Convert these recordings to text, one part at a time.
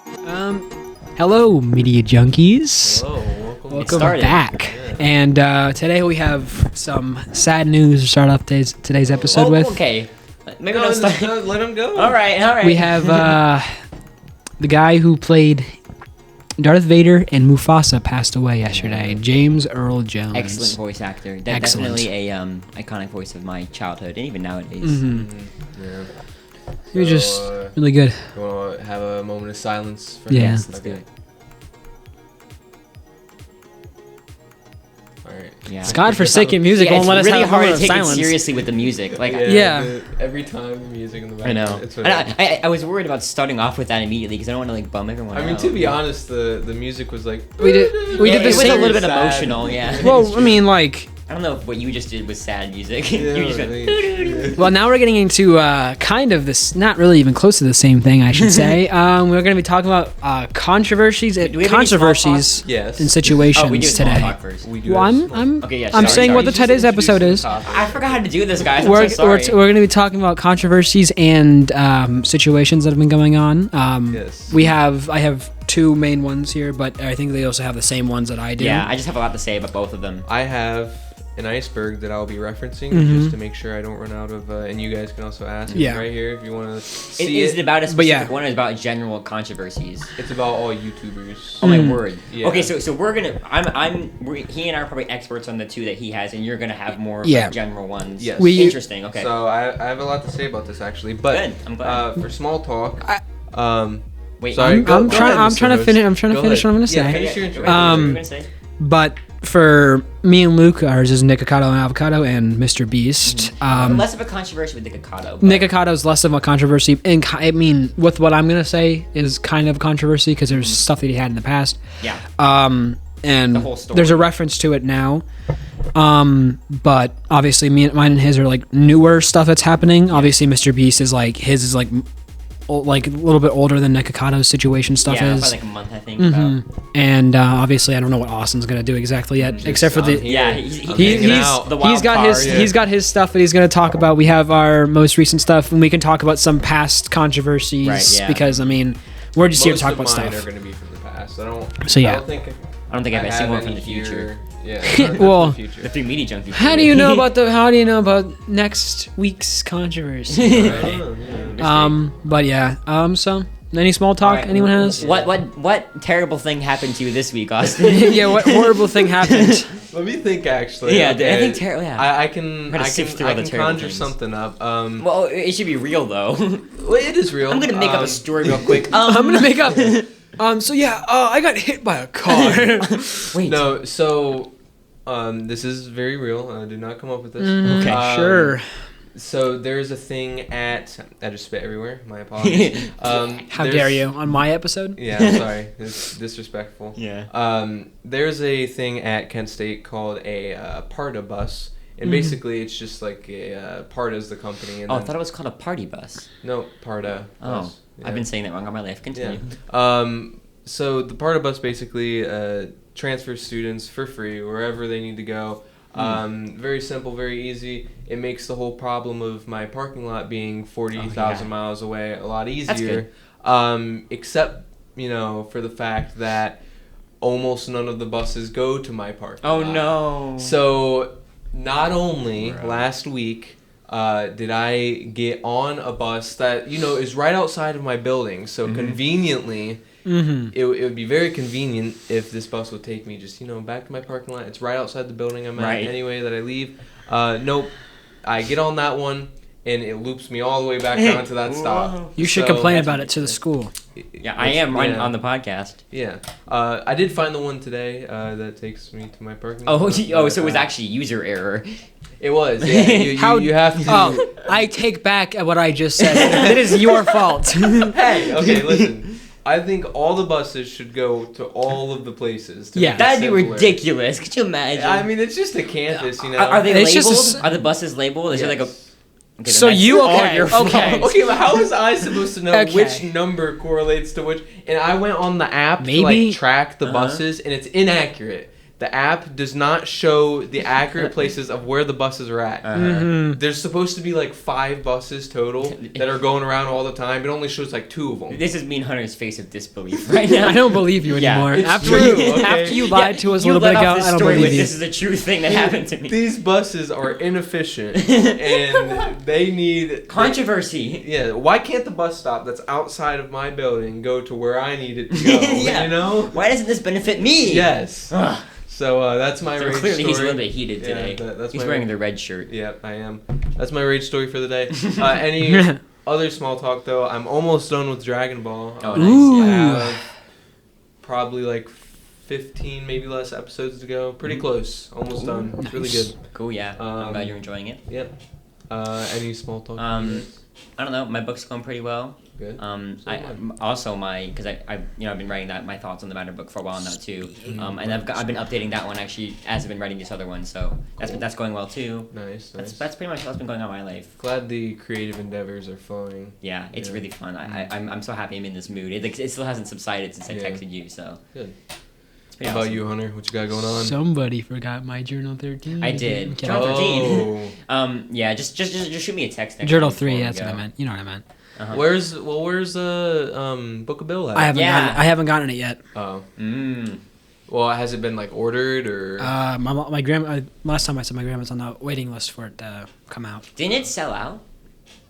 Hello, media junkies. Hello, Welcome back. Yeah. And today we have some sad news to start off today's episode with. Okay. Maybe don't start. Let him go. All right. We have the guy who played Darth Vader and Mufasa passed away yesterday. James Earl Jones. Excellent voice actor. Excellent. Definitely a iconic voice of my childhood, and even nowadays. Mm-hmm. Yeah. He was just really good. You want to have a moment of silence for Yeah. him? Yes, let's do it. All right. Yeah. It's godforsaken music won't let us really have a hard moment to of take silence. it seriously with the music. Like, Yeah. Every time the music in the I background. know. It's And I was worried about starting off with that immediately because I don't want to like bum everyone out. I mean, to be honest, the music was like. We did the it was same. a little bit sad. emotional. Yeah. Well, I mean, like. I don't know if what you just did was sad music. Yeah, You just went, yeah. Well, now we're getting into kind of this, not really even close to the same thing, I should say. We're going to be talking about controversies and Do we have any small controversies Yes. in situations Oh, we do small today. talk first. We do Well, have I'm small- Okay, yeah. I'm sorry, saying sorry. what the today's episode is. I forgot how to do this, guys. I'm We're so sorry. going to be talking about controversies and situations that have been going on. Yes. I have two main ones here, but I think they also have the same ones that I do. Yeah, I just have a lot to say about both of them. I have an iceberg that I'll be referencing just to make sure I don't run out of. And you guys can also ask Yeah. right here if you want to see Is it about a But specific yeah. one or is it about general controversies? It's about all YouTubers. Oh my word. Yeah. Okay, so we're gonna. He and I are probably experts on the two that he has, and you're gonna have more Yeah. general ones. Yes. Interesting. Okay. So I have a lot to say about this actually, but Good, I'm glad. for small talk, Wait. sorry, I'm go trying. ahead, I'm Mr. trying to Host. finish. I'm trying to Go finish ahead. what I'm gonna Yeah, say. finish your What introduction. were you gonna say? But for me and Luke, ours is Nikocado and Avocado and Mr. Beast. Less of a controversy with the Nikocado. but- Nikocado is less of a controversy, and I mean, with what I'm gonna say is kind of controversy because there's stuff that he had in the past. Yeah. And The whole story. there's a reference to it now. But obviously, mine and his are like newer stuff that's happening. Obviously, Mr. Beast is like his is like a little bit older than Nikakodo's situation stuff Yeah, is. probably like a month, I think. About. And obviously, I don't know what Austin's gonna do exactly yet, except for the. Yeah, I'm he's hanging out. the wild He's got card. his yeah. he's got his stuff that he's going to talk about. We have our most recent stuff, and we can talk about some past controversies Right, yeah. because I mean we're just here to Most talk of about mine stuff. are going to be from the past. I don't. So, yeah. I don't think I've I seen have one from any the future. here. Yeah. Well, the future. The three media junkies. How do you know about next week's controversy? Oh, yeah. But yeah. So any small talk Alright, anyone has? What terrible thing happened to you this week, Austin? Yeah. What horrible thing happened? Let me think. Actually. Yeah, okay. I think terrible. Yeah. I can. Gotta I sift can. through I all the can terrible conjure things. something up. Well, it should be real though. Well, it is real. I'm gonna make up a story real quick. I'm gonna make up. So yeah. I got hit by a car. Wait. No. So. This is very real. I did not come up with this. Okay. Sure. So there's a thing at. I just spit everywhere. My apologies. How dare you on my episode? Yeah, I'm sorry. It's disrespectful. Yeah. There's a thing at Kent State called a Parta bus, and basically it's just like a Parta's the company. And Oh, I then, thought it was called a party bus. no, Parta. Oh, Bus. Yeah. I've been saying that wrong all my life. Continue. Yeah. So the Parta bus basically transfers students for free wherever they need to go. Very simple, very easy. It makes the whole problem of my parking lot being 40,000 miles away a lot easier. Except, for the fact that almost none of the buses go to my parking Oh lot. no. So not only last week did I get on a bus that, is right outside of my building. So conveniently... It would be very convenient if this bus would take me just, back to my parking lot. It's right outside the building I'm at anyway that I leave. Nope. I get on that one, and it loops me all the way back down to that stop. You should So- complain about it to the school. Yeah, I am on the podcast. Yeah. I did find the one today that takes me to my parking lot. So it was actually user error. It was, yeah. You have to... Oh, I take back what I just said. It is your fault. Hey, okay, listen. I think all the buses should go to all of the places. Yeah. make it That'd be simpler. ridiculous. Could you imagine? I mean, it's just a campus, Are they It's labeled? just a Are the buses labeled? Is there like a... Okay, So then that's you- all okay, your fault. okay. Okay, but how was I supposed to know Okay. which number correlates to which? And I went on the app to Maybe- track the buses, and it's inaccurate. the app does not show the accurate places of where the buses are at. There's supposed to be like 5 buses total that are going around all the time. It only shows like 2 of them. This is me and Hunter's face of disbelief right now. I don't believe you Yeah, anymore. it's After true, you, okay? after you lied to us a You little bit let ago, off this I don't story believe with, you. this is a true thing that happened to me. These buses are inefficient and they need Controversy. Yeah, why can't the bus stop that's outside of my building go to where I need it to go? Yeah. You know? Why doesn't this benefit me? Yes. Ugh. So that's my So rage clearly story. he's a little bit heated today. That's He's my wearing the red shirt. Yep, I am. That's my rage story for the day. Any other small talk though? I'm almost done with Dragon Ball. Oh, Ooh. nice. I Yeah. have probably like 15, maybe less episodes to go. Pretty close. Almost done. It's really Nice. good. Cool, yeah. I'm glad you're enjoying it. Yep. Any small talk? I don't know. My book's going pretty well. Good. So I am also because I've been writing my thoughts on the Matter book for a while now too. And I've been updating that one actually as I've been writing this other one. So that's going well too. Nice. That's pretty much what's been going on in my life. Glad the creative endeavors are flowing. Yeah, it's Yeah. really fun. I'm so happy I'm in this mood. It still hasn't subsided since I Yeah. texted you. So Good. it's pretty How about awesome. you, Hunter? What you got going on? Somebody forgot my Journal 13. I did. Okay. Journal 13. Oh. Yeah, just shoot me a text next Journal time 3, before we that's what I go. meant. You know what I meant. Uh-huh. Where's the Book of Bill at? I haven't gotten it yet. Oh. Mm. Well, has it been like ordered or? My grandma. Last time I said my grandma's on the waiting list for it to come out. Didn't it sell out?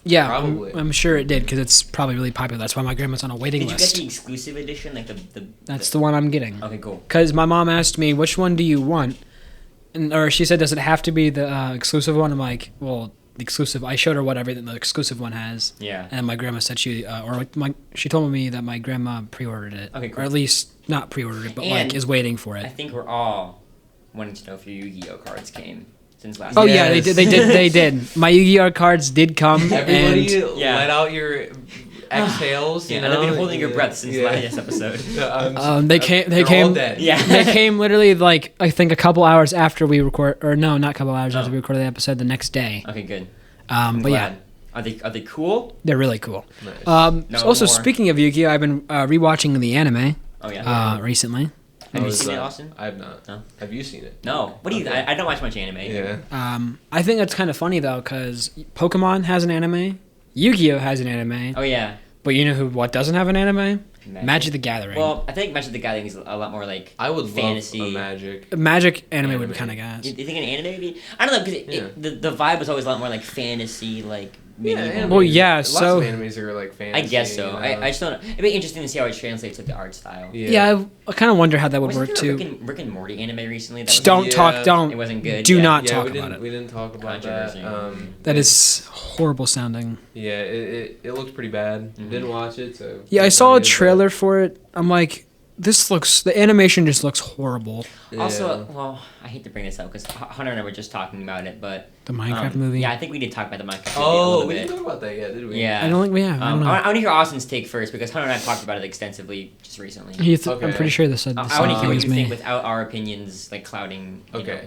Yeah, Probably. I'm sure it did because it's probably really popular. That's why my grandma's on a waiting Did you get list. the exclusive edition, like the? That's the one I'm getting. Okay, cool. Because my mom asked me, which one do you want? Or she said, does it have to be the exclusive one? I'm like, well, the exclusive. I showed her what everything the exclusive one has. Yeah. And my grandma said she told me that my grandma pre-ordered it. Okay, cool. Or at least not pre-ordered it, but And is waiting for I it. think we're all wanting to know if your Yu-Gi-Oh cards came since last. Oh week. yeah, Yes. they did. My Yu-Gi-Oh cards did come. Everybody and Yeah. let out your exhales. Yeah, You and know? I've been holding your breath since Yeah. last episode. They They're came all dead. Yeah. they came literally like I think a couple hours after we record, or no, not a couple hours after we recorded the episode, the next day. Okay, good. But yeah, Are they cool? they're really cool. Nice. No Also, more. speaking of Yu-Gi-Oh, I've been rewatching the anime Oh yeah. recently. Have you was, seen it, Austin? I have not. No. Have you seen it? No. What do you? Okay. I don't watch much anime. Yeah. I think that's kind of funny though, because Pokemon has an anime, Yu-Gi-Oh has an anime, Oh yeah. but you know what doesn't have an anime? Magic the Gathering. Well, I think Magic the Gathering is a lot more like I would fantasy. love a Magic. Magic anime would Anime. be kind of gas. You think an anime would be? I don't know because Yeah. the vibe was always a lot more like fantasy, like medieval. anime. Well, yeah, Lots so- of animes are like fantasy. I guess so. you know? I just don't know. It'd be interesting to see how it translates to the art style. Yeah, I kind of wonder how that would Wasn't work there a too. Rick and Morty anime recently? That Just was don't Yeah. talk. Don't. It wasn't good. Do yeah. not Yeah, talk we about didn't. it. We didn't talk about that. Controversy. That is horrible sounding. Yeah, it looked pretty bad. Didn't watch it, so. Yeah, I saw a But- trailer for it. I'm like, the animation just looks horrible. Also, Yeah. well, I hate to bring this up because Hunter and I were just talking about it, but The Minecraft movie. Yeah, I think we did talk about the Minecraft movie a Oh, little we bit. didn't talk about that yet, did we? Yeah. I don't think we have. I don't know. I want to hear Austin's take first because Hunter and I talked about it extensively just recently. I'm Okay. pretty sure this said the I same want to hear thing what as you me. think without our opinions like clouding. You Okay.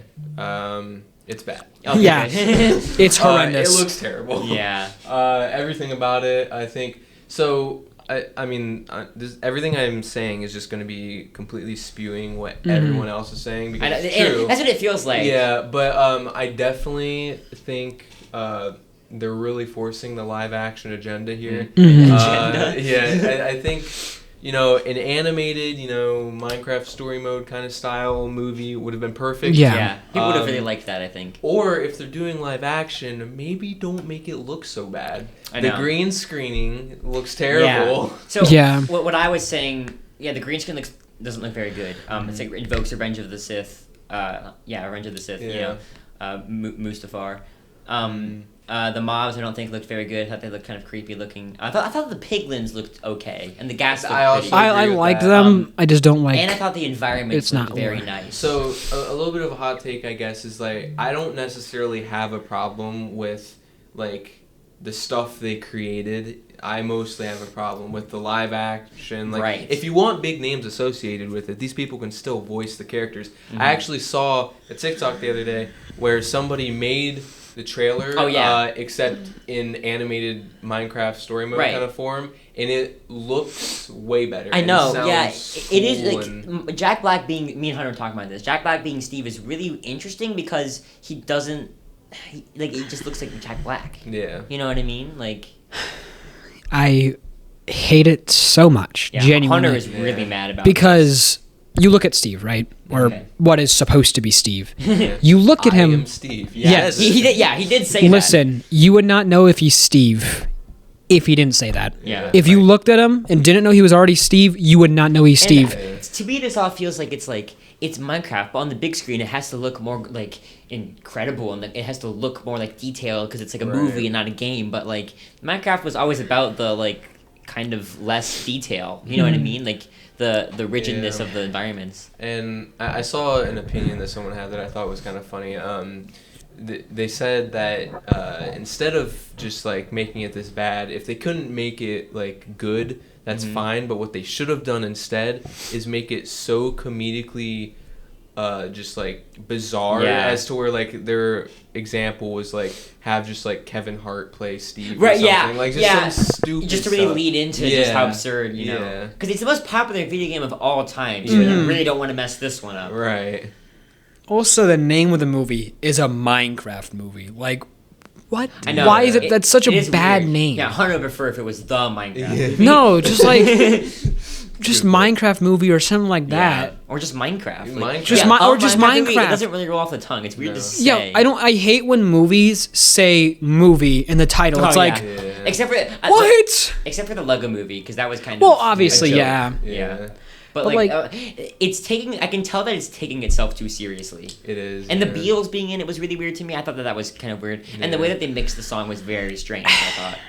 It's bad. know. Okay, Yeah. good. It's horrendous. It looks terrible. Yeah. Everything about it, I think. So, I mean, everything I'm saying is just going to be completely spewing what everyone else is saying because I know, it's and true. that's what it feels like. Yeah, but I definitely think they're really forcing the live action agenda here. Agenda. Yeah, I think, an animated, Minecraft story mode kind of style movie would have been perfect. Yeah. Yeah. People would have Um, really liked that, I think. Or if they're doing live action, maybe don't make it look so bad. I The know. green screening looks terrible. Yeah. So Yeah. what I was saying, the green screen doesn't look very good. It's like invokes Revenge of the Sith. Revenge of the Sith. Yeah. Mustafar. The mobs I don't think looked very good. I thought they looked kind of creepy looking. I thought the piglins looked okay, and the gas looked I also pretty. agree I with like that. them. I just don't like. And I thought the environment It's looked not very lore. nice. So a little bit of a hot take, I guess, is like I don't necessarily have a problem with like the stuff they created. I mostly have a problem with the live action. Like, Right. if you want big names associated with it, these people can still voice the characters. Mm-hmm. I actually saw a TikTok the other day where somebody made the trailer. Oh, yeah. Except in animated Minecraft story mode Right. kind of form, and it looks way better. I know, and yeah. sounds It is cool like and- Jack Black being. Me and Hunter were talking about this. Jack Black being Steve is really interesting because he doesn't. He just looks like Jack Black. yeah. You know what I mean? Like, I hate it so much, yeah, genuinely, Hunter is really mad about because you look at Steve, right, or Okay. what is supposed to be Steve. Yeah. You look at I him. am Steve. Yes. He did. Yeah, he did say that. Listen, you would not know if he's Steve if he didn't say that. Yeah. If you looked at him and didn't know he was already Steve, you would not know he's And, Steve. to me, this all feels like it's Minecraft, but on the big screen, it has to look more like incredible, and it has to look more like detailed because it's like a movie Right. and not a game. But like Minecraft was always about the like kind of less detail. You know what I mean? Like the rigidness Yeah. of the environments. And I saw an opinion that someone had that I thought was kind of funny. They said that instead of just like making it this bad, if they couldn't make it like good, that's fine. But what they should have done instead is make it so comedically just like bizarre Yeah. as to where like their example was like have just like Kevin Hart play Steve or Right? something. Yeah. Like just yeah. some stupid Just to really stuff. lead into just how Yeah. absurd, you know. Yeah. Because it's the most popular video game of all time. So you really don't want to mess this one up. Right. Also, the name of the movie is a Minecraft movie. Like, what? I know. Why is it? That's such it a is bad weird. name. Yeah, Hunter would prefer if it was the Minecraft. Yeah. movie. No, just like just Minecraft movie or something like that. Yeah. Or just Minecraft. Minecraft. Just yeah, Mi- or the just movie, Minecraft. It doesn't really roll off the tongue. It's weird No. to say. Yeah, I hate when movies say movie in the title. It's Oh, like, yeah. Yeah. Except for what? Except for the Lego movie, because that was kind of Well, obviously, a joke. yeah. Yeah. But But, like, like- it's taking. I can tell that it's taking itself too seriously. It is. And the yeah. Beatles being in it was really weird to me. I thought that was kind of weird, and the Yeah. way that they mixed the song was very strange. I thought.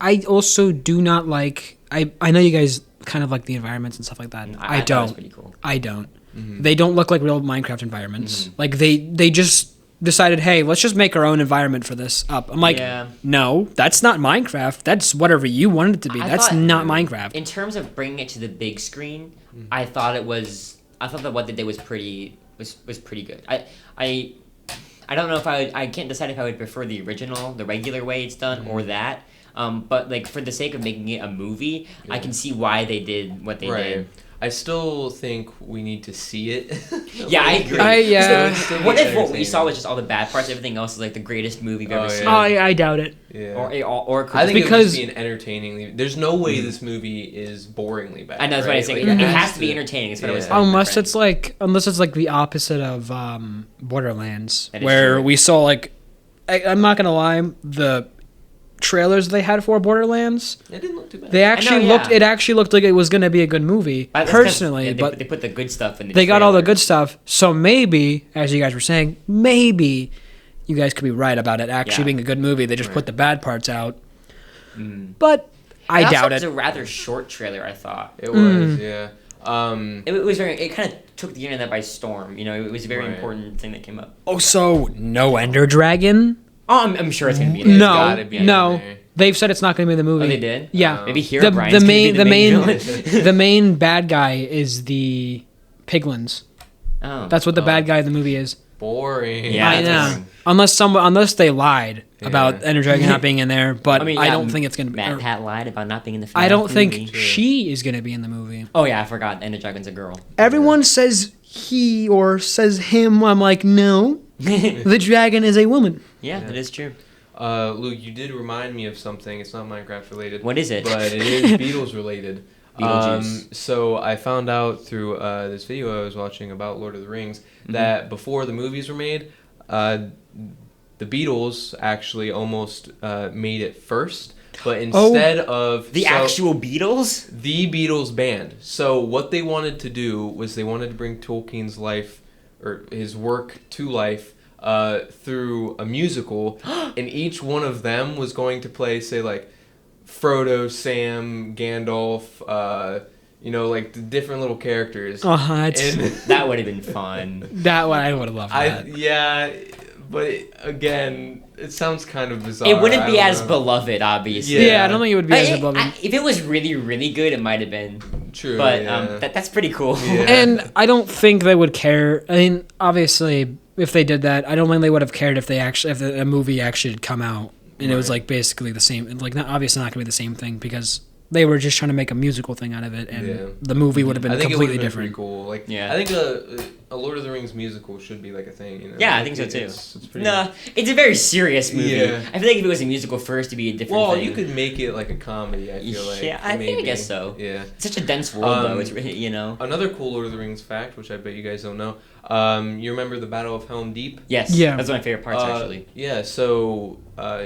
I also do not like. I know you guys kind of like the environments and stuff like that. I thought it was don't. pretty cool. I don't. Mm-hmm. They don't look like real Minecraft environments. Like they just decided, hey, let's just make our own environment for this up. I'm like, Yeah. no, that's not Minecraft. That's whatever you want it to be. I That's thought- not Minecraft. In terms of bringing it to the big screen, I thought that what they did was pretty good. I don't know if I can't decide if I would prefer the original, the regular way it's done, or that. But like for the sake of making it a movie, I can see why they did what they did. I still think we need to see it. Yeah, I agree. yeah. So, what if what we saw was just all the bad parts? Everything else is like the greatest movie you've ever Oh, seen. yeah. I doubt it. Yeah. Or it could I think because- it would just be an entertainingly. There's no way this movie is boringly bad. I know that's what I right? think. Like, It has to be entertaining. That's what I was Yeah. telling my Unless friend. it's like the opposite of Borderlands, That is where true. we saw like I'm not gonna lie, the trailers they had for Borderlands, It didn't look too bad. they actually yeah. looked. It actually looked like it was gonna be a good movie, That's 'cause personally. But they put the good stuff in the they got all the trailer. good stuff. So maybe, as you guys were saying, maybe you guys could be right about it actually Yeah. being a good movie. They just put the bad parts out. Mm. But I also doubt was it. a rather short trailer, I thought. It was, yeah. It was very. It kind of took the internet by storm. You know, it was a very Right. important thing that came up. Oh, so no Ender Dragon? Oh, I'm sure it's gonna be. In there. No, gotta be in no. there. They've said it's not going to be in the movie. Oh, they did. Yeah. Maybe the, Herobrine's the gonna main be the main villain. the main bad guy is the piglins. Oh. That's what the bad guy in the movie is. Boring. Yeah, I that's know. Unless they lied about Yeah. Ender Dragon not being in there, but I, yeah, don't think it's going to be. Matt Pat lied about not being in the. I don't FNAF think movie. she is going to be in the movie. Oh yeah, I forgot. Ender Dragon's a girl. Everyone says he or says him. I'm like, no. The dragon is a woman. Yeah, that is true. Luke, you did remind me of something. It's not Minecraft related. What is it? But it is Beatles related. Beetlejuice. So I found out through this video I was watching about Lord of the Rings that before the movies were made, the Beatles actually almost made it first. But instead of The actual Beatles? the Beatles band. So what they wanted to do was they wanted to bring Tolkien's life or his work to life through a musical, and each one of them was going to play, say, like Frodo, Sam, Gandalf, like the different little characters. That And That would have been fun. one I would have loved that. yeah, but again, it sounds kind of bizarre. It wouldn't be I don't as know. beloved, obviously. Yeah, I don't think it would be as above. If it was really, really good, it might have been. True, But yeah. that's pretty cool. Yeah. And I don't think they would care. I mean, obviously, if they did that. I don't think they would have cared if a movie actually had come out and it was Right. like basically the same. Like, not obviously not gonna be the same thing because they were just trying to make a musical thing out of it, and the movie would have been I think completely it would have different. been pretty cool. Like, Yeah. I think a Lord of the Rings musical should be like a thing. You know? Yeah, I Like, think so too. It's pretty. Nah, it's a very serious movie. Yeah. I feel like if it was a musical first, it'd be a different Well, thing. you could make it like a comedy. I feel like. Yeah, I maybe. guess so. Yeah. It's such a dense world, though. It's really, Another cool Lord of the Rings fact, which I bet you guys don't know. You remember the Battle of Helm Deep? Yes. Yeah. That's one of my favorite parts, actually. Yeah. So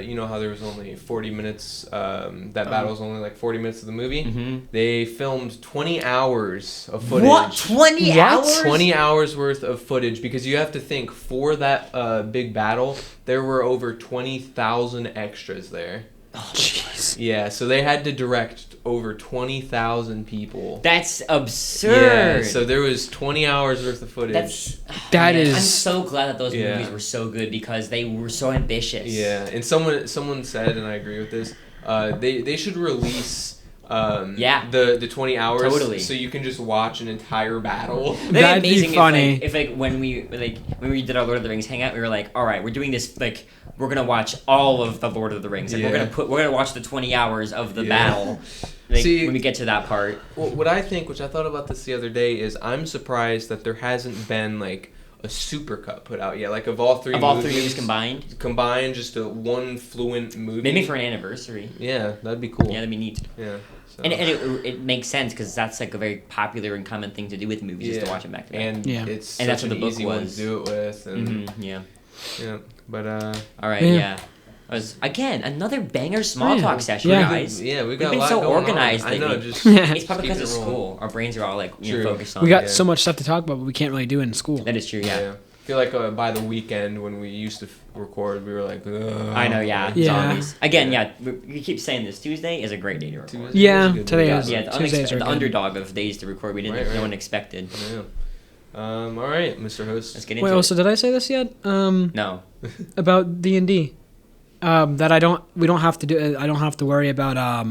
you know how there was only 40 minutes. That battle was only like 40 minutes of the movie. Mm-hmm. They filmed 20 hours of footage. What? 20 What? hours? 20 hours worth of footage, because you have to think, for that big battle, there were over 20,000 extras there. Oh, Jeez. Yeah, so they had to direct over 20,000 people. That's absurd. Yeah, so there was 20 hours worth of footage. That Man, is- I'm so glad that those Yeah. movies were so good because they were so ambitious. Yeah, and someone said, and I agree with this, they should release the 20 hours, Totally. so you can just watch an entire battle. That'd be That'd be amazing funny. if when we did our Lord of the Rings hangout, we were like, all right, we're doing this, like, we're gonna watch all of the Lord of the Rings. Like, Yeah. we're gonna watch the 20 hours of the Yeah. battle. Like, See- when we get to that part. Well, what I think, which I thought about this the other day, is I'm surprised that there hasn't been like a supercut put out yet, like of all three movies combined. just a one fluent movie. Maybe for an anniversary. Yeah, that'd be cool. Yeah, that'd be neat. Yeah. So. And it makes sense because that's like a very popular and common thing to do with movies, is to watch them back to back. And Yeah. it's And that's such what an the book easy one to was. do it with, and Yeah. yeah. But All right. Yeah. Yeah. That was again another banger small Yeah. talk session, Yeah. guys. yeah, we We've got been a lot so going organized on. I know, lately. just It's probably keep because it of rolling. school. Our brains are all like True. focused on. We got Yeah. so much stuff to talk about, but we can't really do it in school. That is true. Yeah. I feel like by the weekend when we used to record, we were like, ugh. I know. Yeah. Yeah. Zombies. Again. Yeah. We keep saying this. Tuesday is a great day to record. Tuesday Yeah, was a good today day. is. Yeah. The, Tuesdays are the good. underdog of days to record. We didn't. Right, No right. one expected. Yeah. All right, Mr. Host. Let's get into Wait, it. also, did I say this yet? No. About D&D. That I don't have to worry about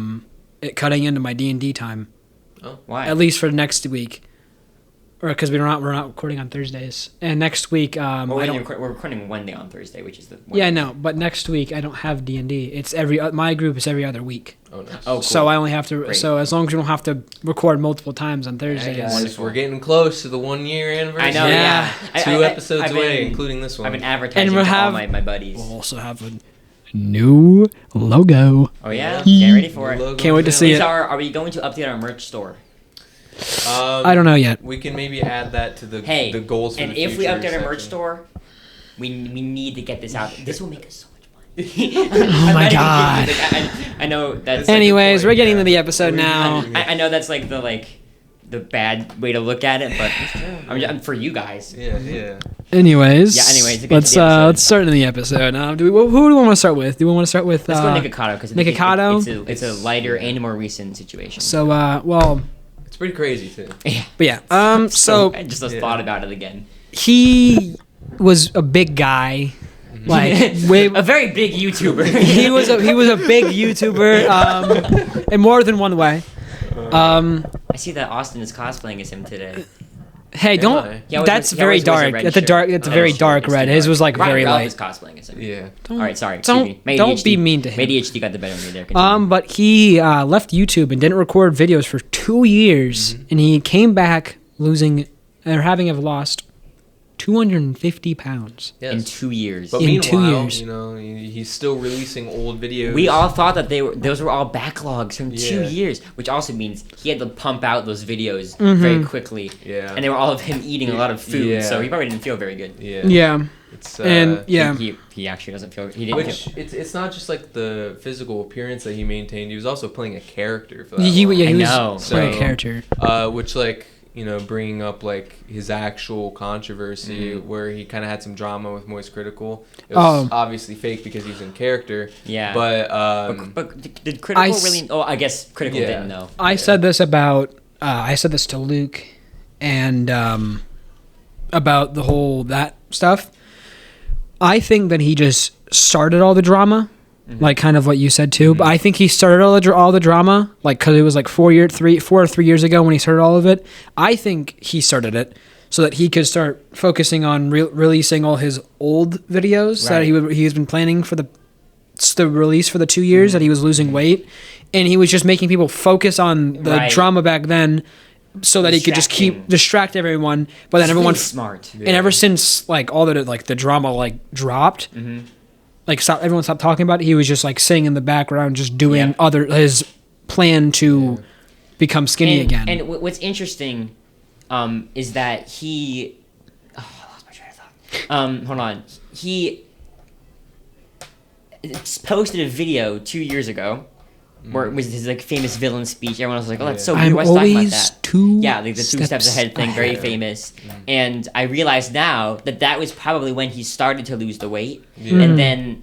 it cutting into my D&D time. Why? At least for next week. Or because we're not recording on Thursdays. And next week Well, I we're recording Monday on Thursday, which is the. Yeah, I know, but next week I don't have D&D. It's my group is every other week. Oh, nice. Oh, cool. So I only have to Great. so as long as we don't have to record multiple times on Thursdays. guess. Wonderful. We're getting close to the 1 year anniversary. I know. Yeah. Yeah. Two episodes I've away, been- including this one. I've been advertising And we'll to all have- my buddies. We'll also have a new logo. Oh yeah, get ready for it. Logo Can't wait to down. see it. Are we going to update our merch store? I don't know yet. We can maybe add that to the Hey, the goals for and the if we future update our merch section. store, we need to get this out. This will make us so much money. Oh my God. I know that's. It's like- Anyways, point, we're getting yeah. to the episode now. I know that's like the bad way to look at it, but I'm for you guys. Yeah. Anyways. Yeah, anyways, to get let's to the episode. let's start in the episode. Who do we want to start with? Do we want to start with Let's go Nikocado because Nikocado? it's a lighter and more recent situation. So well, It's pretty crazy too. Yeah. but yeah. So I just Yeah. thought about it again. he was a big guy, like way. A very big YouTuber. he was a big YouTuber, in more than one way. I see that Austin is cosplaying as him today. Hey, Am don't. I? He always That's wears- he very always wears a dark. red That's a shirt. dark. That's a Oh, very shit, dark it's red. too His dark. was like Ryan very Ralph light. is cosplaying as him. Yeah. All right, sorry. Excuse Don't- me. My don't ADHD be mean to him. My ADHD got the better of me there. Continue. But he left YouTube and didn't record videos for 2 years, and he came back having lost 250 pounds. Yes. In 2 years. But in 2 meanwhile, years. you know, he's still releasing old videos. We all thought that those were all backlogs from 2 Yeah. years, which also means he had to pump out those videos very quickly. Yeah. And they were all of him eating a lot of food, Yeah. so he probably didn't feel very good. Yeah. Yeah, It's, and yeah, He actually doesn't feel. He didn't. Which feel, it's not just like the physical appearance that he maintained. He was also playing a character for that. he long. was know. playing a So- character. Which like bringing up like his actual controversy where he kind of had some drama with Moist Critical. It was obviously fake because he was in character. yeah. But did Critical I really? Oh, I guess Critical Yeah. didn't know. I said this to Luke, and about the whole that stuff. I think that he just started all the drama, like kind of what you said too. But I think he started all the drama, like because it was like 3 or 4 years ago when he started all of it. I think he started it. so that he could start focusing on releasing all his old videos that he's been planning for the release for the 2 years that he was losing weight, and he was just making people focus on the drama back then, so that he could just distract everyone. But then everyone smart. And ever since like all the like the drama like dropped, like everyone stopped talking about it. He was just like sitting in the background, just doing his plan to become skinny again. And what's interesting is that he. Oh, I lost my train of thought. Hold on. He posted a video 2 years ago where it was his like famous villain speech. Everyone was like, "Oh, that's so weird. Why talking about that?" Like the 2 steps ahead thing, very famous. And I realized now that was probably when he started to lose the weight, and then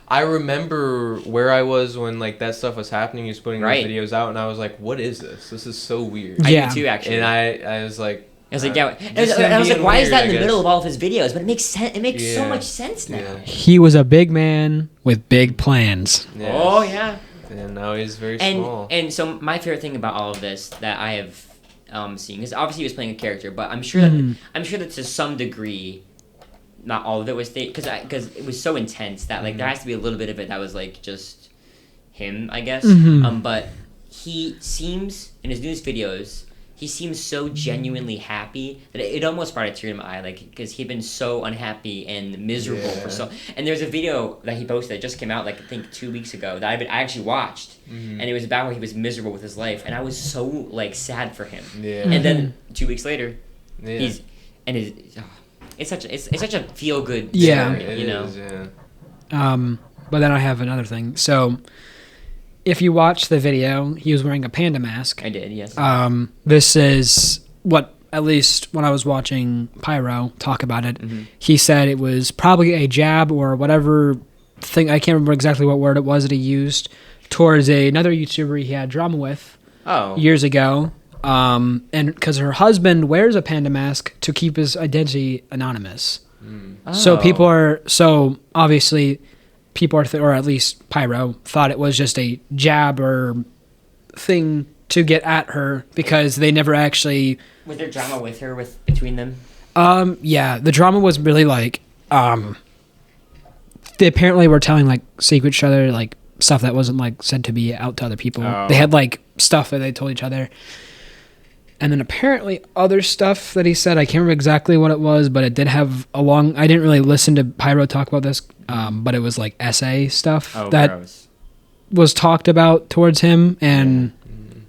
I remember where I was when like that stuff was happening. He was putting those videos out, and I was like, "What is this? This is so weird." I do too, actually. And I was like. I was like, why is that in the middle of all of his videos? But it makes sense. It makes so much sense now. Yeah. He was a big man with big plans. Yes. Oh yeah. And now he's very small. And so my favorite thing about all of this that I have seen is obviously he was playing a character, but I'm sure that to some degree, not all of it was because it was so intense that like there has to be a little bit of it that was like just him, I guess. But he seems in his newest videos. He seems so genuinely happy that it almost brought a tear to my eye, like because he'd been so unhappy and miserable for so. And there's a video that he posted that just came out like I think 2 weeks ago that I actually watched, and it was about how he was miserable with his life, and I was so like sad for him. Yeah. And then 2 weeks later, it's such a feel good story, you know. But then I have another thing. So. If you watch the video, he was wearing a panda mask. I did, yes. This is what, at least when I was watching Pyro talk about it, he said it was probably a jab or whatever thing, I can't remember exactly what word it was that he used, towards another YouTuber he had drama with years ago. And because her husband wears a panda mask to keep his identity anonymous. So obviously... people or at least Pyro thought it was just a jab or thing to get at her because they never actually. Was there drama with her between them? Yeah, the drama was really like they apparently were telling like secret each other like stuff that wasn't like said to be out to other people. They had like stuff that they told each other. And then apparently other stuff that he said, I can't remember exactly what it was, but it did have I didn't really listen to Pyro talk about this, but it was like essay stuff that was talked about towards him. And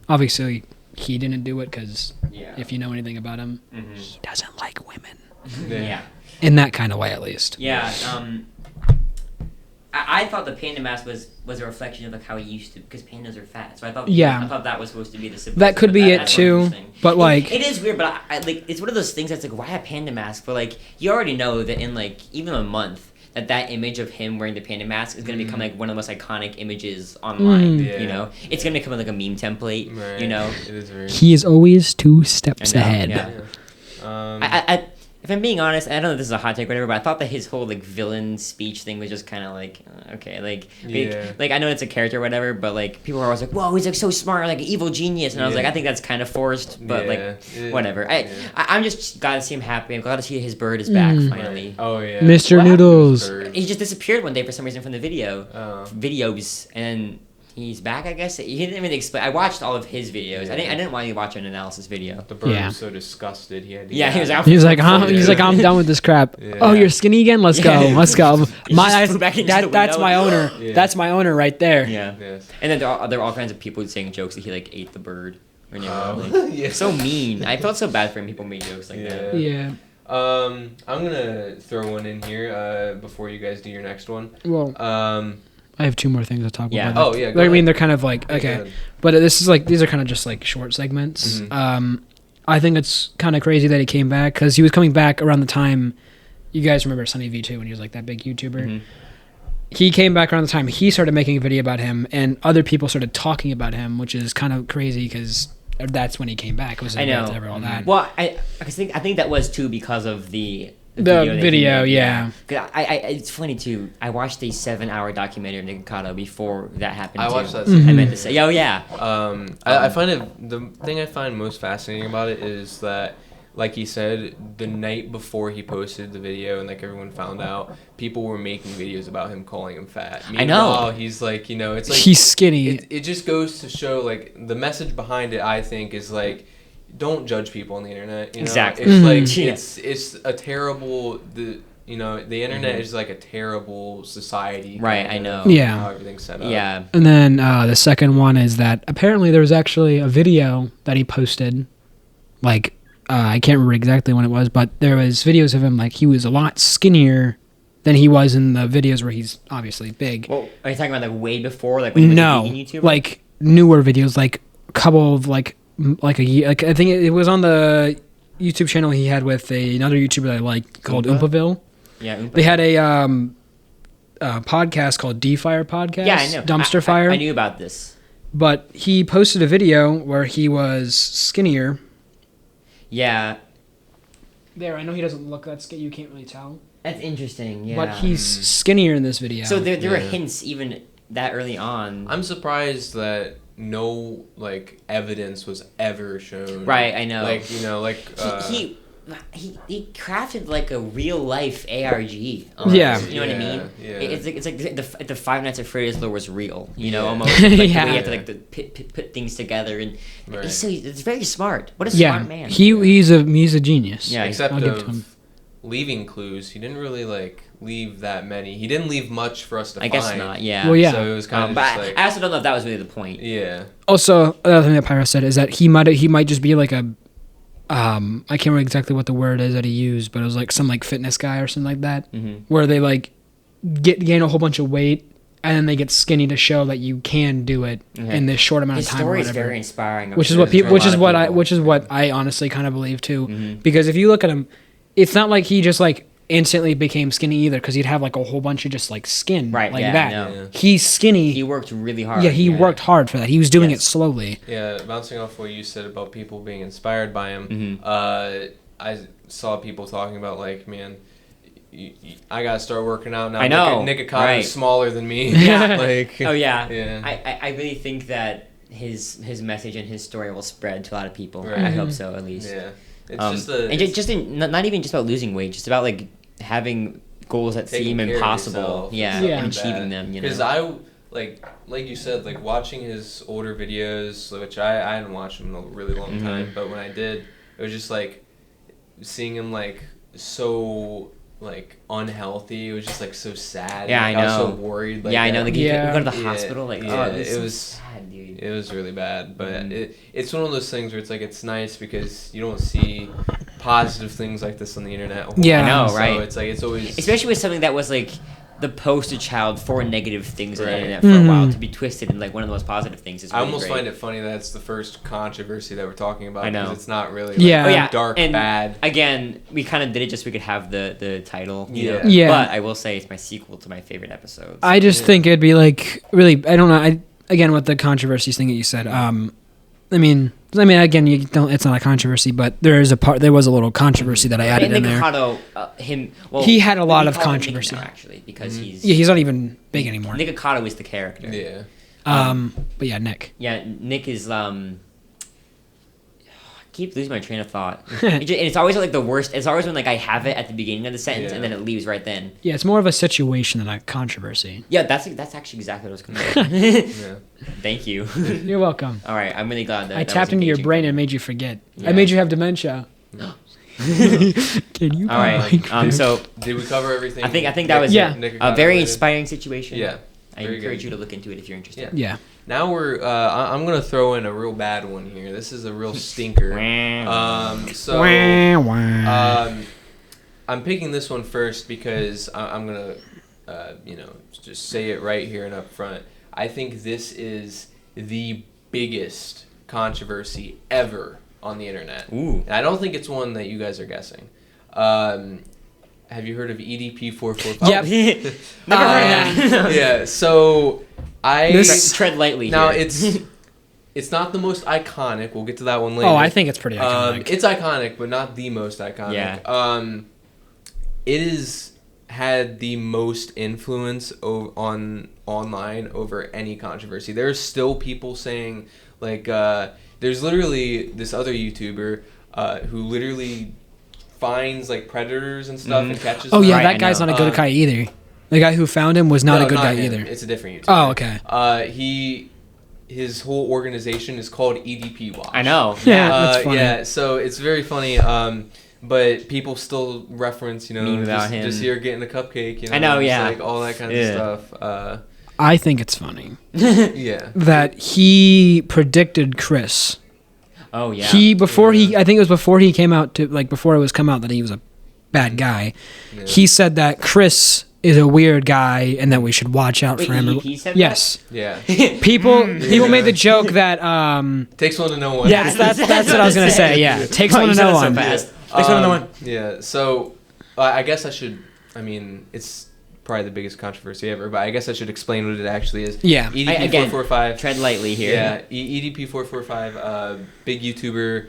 obviously he didn't do it because if you know anything about him, he doesn't like women. In that kind of way, at least. Yeah. I thought the panda mask was a reflection of like how he used to, because pandas are fat. So I thought that was supposed to be the symbolism. That could be it too. But like it is weird, but I like it's one of those things that's like, why a panda mask? But like you already know that in like even a month that image of him wearing the panda mask is gonna become like one of the most iconic images online. You know, it's gonna become like a meme template. Right. You know, it is very. He is always 2 steps ahead. Yeah. If I'm being honest, I don't know if this is a hot take or whatever, but I thought that his whole like villain speech thing was just kind of like okay, like I know it's a character or whatever, but like people are always like, whoa, he's like so smart, like an evil genius, and I was like, I think that's kind of forced, but whatever. I'm just glad to see him happy. I'm glad to see his bird is back finally. Right. Oh yeah, Mr. Noodles. He just disappeared one day for some reason from the videos, and he's back, I guess. He didn't even explain. I watched all of his videos. I didn't want to watch an analysis video. The bird was so disgusted. He had to he was out. He was like, huh? He's like, I'm done with this crap. Oh, you're skinny again? Let's go. Let's go. That's my owner. That's my owner right there. Yeah. Yes. And then there are all kinds of people saying jokes that he like ate the bird. So mean. I felt so bad for him. People made jokes like that. Yeah. I'm gonna throw one in here before you guys do your next one. Well. I have 2 more things to talk about. Oh, yeah. I mean, they're kind of like, okay. But this is like, these are kind of just like short segments. I think it's kind of crazy that he came back because he was coming back around the time, you guys remember Sunny V2 when he was like that big YouTuber. He came back around the time he started making a video about him and other people started talking about him, which is kind of crazy because that's when he came back. It was I know. All that. Well, I think that was too because of the video, yeah. It's funny too. I watched a 7-hour documentary of Nikocado before that happened. I watched that. I meant to say, I find it the thing I find most fascinating about it is that like he said, the night before he posted the video and like everyone found out, people were making videos about him calling him fat. I know. Meanwhile, he's like, it's like he's skinny. It just goes to show, like, the message behind it, I think, is like, don't judge people on the internet. Exactly. It's like Yeah. it's a terrible the internet is like a terrible society. Right, kinda, I know. Yeah. How everything's set up. Yeah. And then the second one is that apparently there was actually a video that he posted, like I can't remember exactly when it was, but there was videos of him like he was a lot skinnier than he was in the videos where he's obviously big. Well, are you talking about like way before, like when he was a vegan YouTuber? Like newer videos, like a couple of like a year. Like I think it was on the YouTube channel he had with another YouTuber that I like called Oompaville. Yeah, They had a podcast called D-Fire Podcast. Yeah, I know. Dumpster Fire. I knew about this. But he posted a video where he was skinnier. Yeah. There, I know he doesn't look that skinny. You can't really tell. That's interesting, yeah. But he's skinnier in this video. So there were Yeah. hints even that early on. I'm surprised that no like evidence was ever shown. Right, I know. Like he crafted like a real life ARG. Yeah. You know what I mean? Yeah. It's like the Five Nights at Freddy's lore was real. You know, Yeah. almost like the way you Yeah. have to like put things together, and Right. it's very smart. What a yeah, smart man. he's a genius. Yeah, Except I'll give it to him. of leaving clues, he didn't really like leave that many. He didn't leave much for us to I find. guess not. Yeah. Well, yeah. So it was kind of But just like I also don't know if that was really the point. yeah. Also, another thing that Pyro said is that he might just be like a I can't remember exactly what the word is that he used, but it was like some like fitness guy or something like that, where they like gain a whole bunch of weight and then they get skinny to show that you can do it in this short amount His of time. story or is whatever. very inspiring. Which is sure what it's people, for a which lot is of what people. which is what I honestly kind of believe too, because if you look at him, it's not like he just like instantly became skinny either, because he'd have like a whole bunch of just like skin Right, like yeah, that. I know. Yeah. He's skinny. He worked really hard. Yeah, he worked hard for that. He was doing it slowly. Yeah, bouncing off what you said about people being inspired by him, I saw people talking about like, man, I gotta start working out now. I know, Nick Akata right. is smaller than me. Yeah. like, Oh yeah. Yeah. I really think that his message and his story will spread to a lot of people. Right. I hope so, at least. Yeah, it's just and not even just about losing weight, just about like having goals that taking seem care of impossible. yourself. Yeah, Yeah. and achieving them. You know. Because I like you said, like watching his older videos, which I hadn't watched them in a really long time, but when I did, it was just like seeing him like so like unhealthy. It was just like so sad. Yeah, like, I I was so know. worried. Like, Yeah, I know. Like you Yeah. go to the Yeah, hospital, like yeah, oh, this it is was- sad, dude. It was really bad, but it's one of those things where it's like it's nice because you don't see positive things like this on the internet. a whole Yeah. lot. I know, So right? it's like it's always Especially with something that was like the poster child for negative things on the Right. internet for a while, to be twisted in like one of the most positive things is I really almost great. find it funny that it's the first controversy that we're talking about. I know. Because it's not really Yeah. like, Oh, yeah, dark, and bad. Again, we kind of did it just so we could have the title. You know? Yeah. But I will say it's my sequel to my favorite episodes. I just think it'd be like really. I don't know. Again with the controversies thing that you said. I mean, again, you don't. It's not a controversy, but there was a little controversy that I added in there. Nikocado, He had a lot of we call him Nick controversy. now, actually, because Yeah, he's not even big anymore. Nikocado is the character. Yeah. But yeah, Nick. Yeah, Nick is I keep losing my train of thought. And it's always like the worst. It's always when like I have it at the beginning of the sentence and then it leaves right then. Yeah, it's more of a situation than a controversy. Yeah, that's actually exactly what I was going to Yeah. Thank you. You're welcome. All right, I'm really glad that I that tapped was into your engaging. brain and made you forget. Yeah. I made you have dementia. Can you? All right. So Did we cover everything? I think that was Yeah. a very inspiring situation. Yeah. I very encourage good. you to look into it if you're interested. Yeah. Yeah. Now we're. I'm gonna throw in a real bad one here. This is a real stinker. So. Wah, wah. I'm picking this one first because I'm gonna, just say it right here and up front. I think this is the biggest controversy ever on the internet. Ooh. And I don't think it's one that you guys are guessing. Have you heard of EDP 445? Yep. Never heard of that. Yeah. So Tread lightly. now here. it's not the most iconic. We'll get to that one later. Oh, I think it's pretty iconic. It's iconic, but not the most iconic. Yeah. It has had the most influence online over any controversy. There's still people saying like, there's literally this other YouTuber. who literally finds like predators and stuff and catches Oh them. yeah, Right, that I guy's know. not a good guy either. The guy who found him was not No, a good guy him. either. It's a different YouTuber. Oh, okay. His whole organization is called EDP Watch. I know. Yeah. That's funny. Yeah, so it's very funny. But people still reference, Meme about him. just here getting a cupcake. You know, I know, just, yeah. like all that kind of stuff. I think it's funny Yeah. that he predicted Chris. Oh yeah. I think it was before he came out to, like, before it was come out that he was a bad guy. Yeah. He said that Chris is a weird guy and that we should watch out Wait, for him. he said Yes. Yeah. People Yeah. made the joke that Takes one to know one. yes, that's what I was gonna say. Yeah, takes one to know one. Fast. Takes one to know one. Yeah. So I guess I should. I mean, it's probably the biggest controversy ever, but I guess I should explain what it actually is. Yeah. EDP Again, 445. tread lightly here. Yeah. EDP 445. Big YouTuber.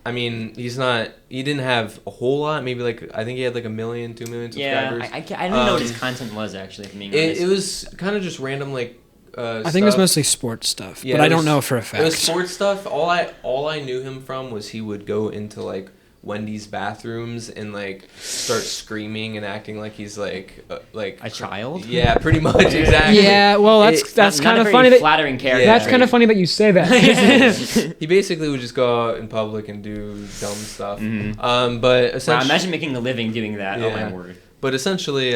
I mean, he didn't have a whole lot. Maybe like, I think he had like 1 million, 2 million subscribers. Yeah, I don't know what his content was actually. If I'm being honest. It was kind of just random, like. I think it was mostly sports stuff, Yeah, but it I don't was- know for a It was fact. sports stuff. All I knew him from was he would go into like Wendy's bathrooms and like start screaming and acting like he's like a child. Yeah, pretty much, exactly. Yeah, well, that's Not kind a of very funny. flattering character. Yeah. That's kind of funny that you say that. He basically would just go out in public and do dumb stuff. Mhm. But Wow, essentially, imagine making a living doing that. Oh Yeah. my word. but essentially,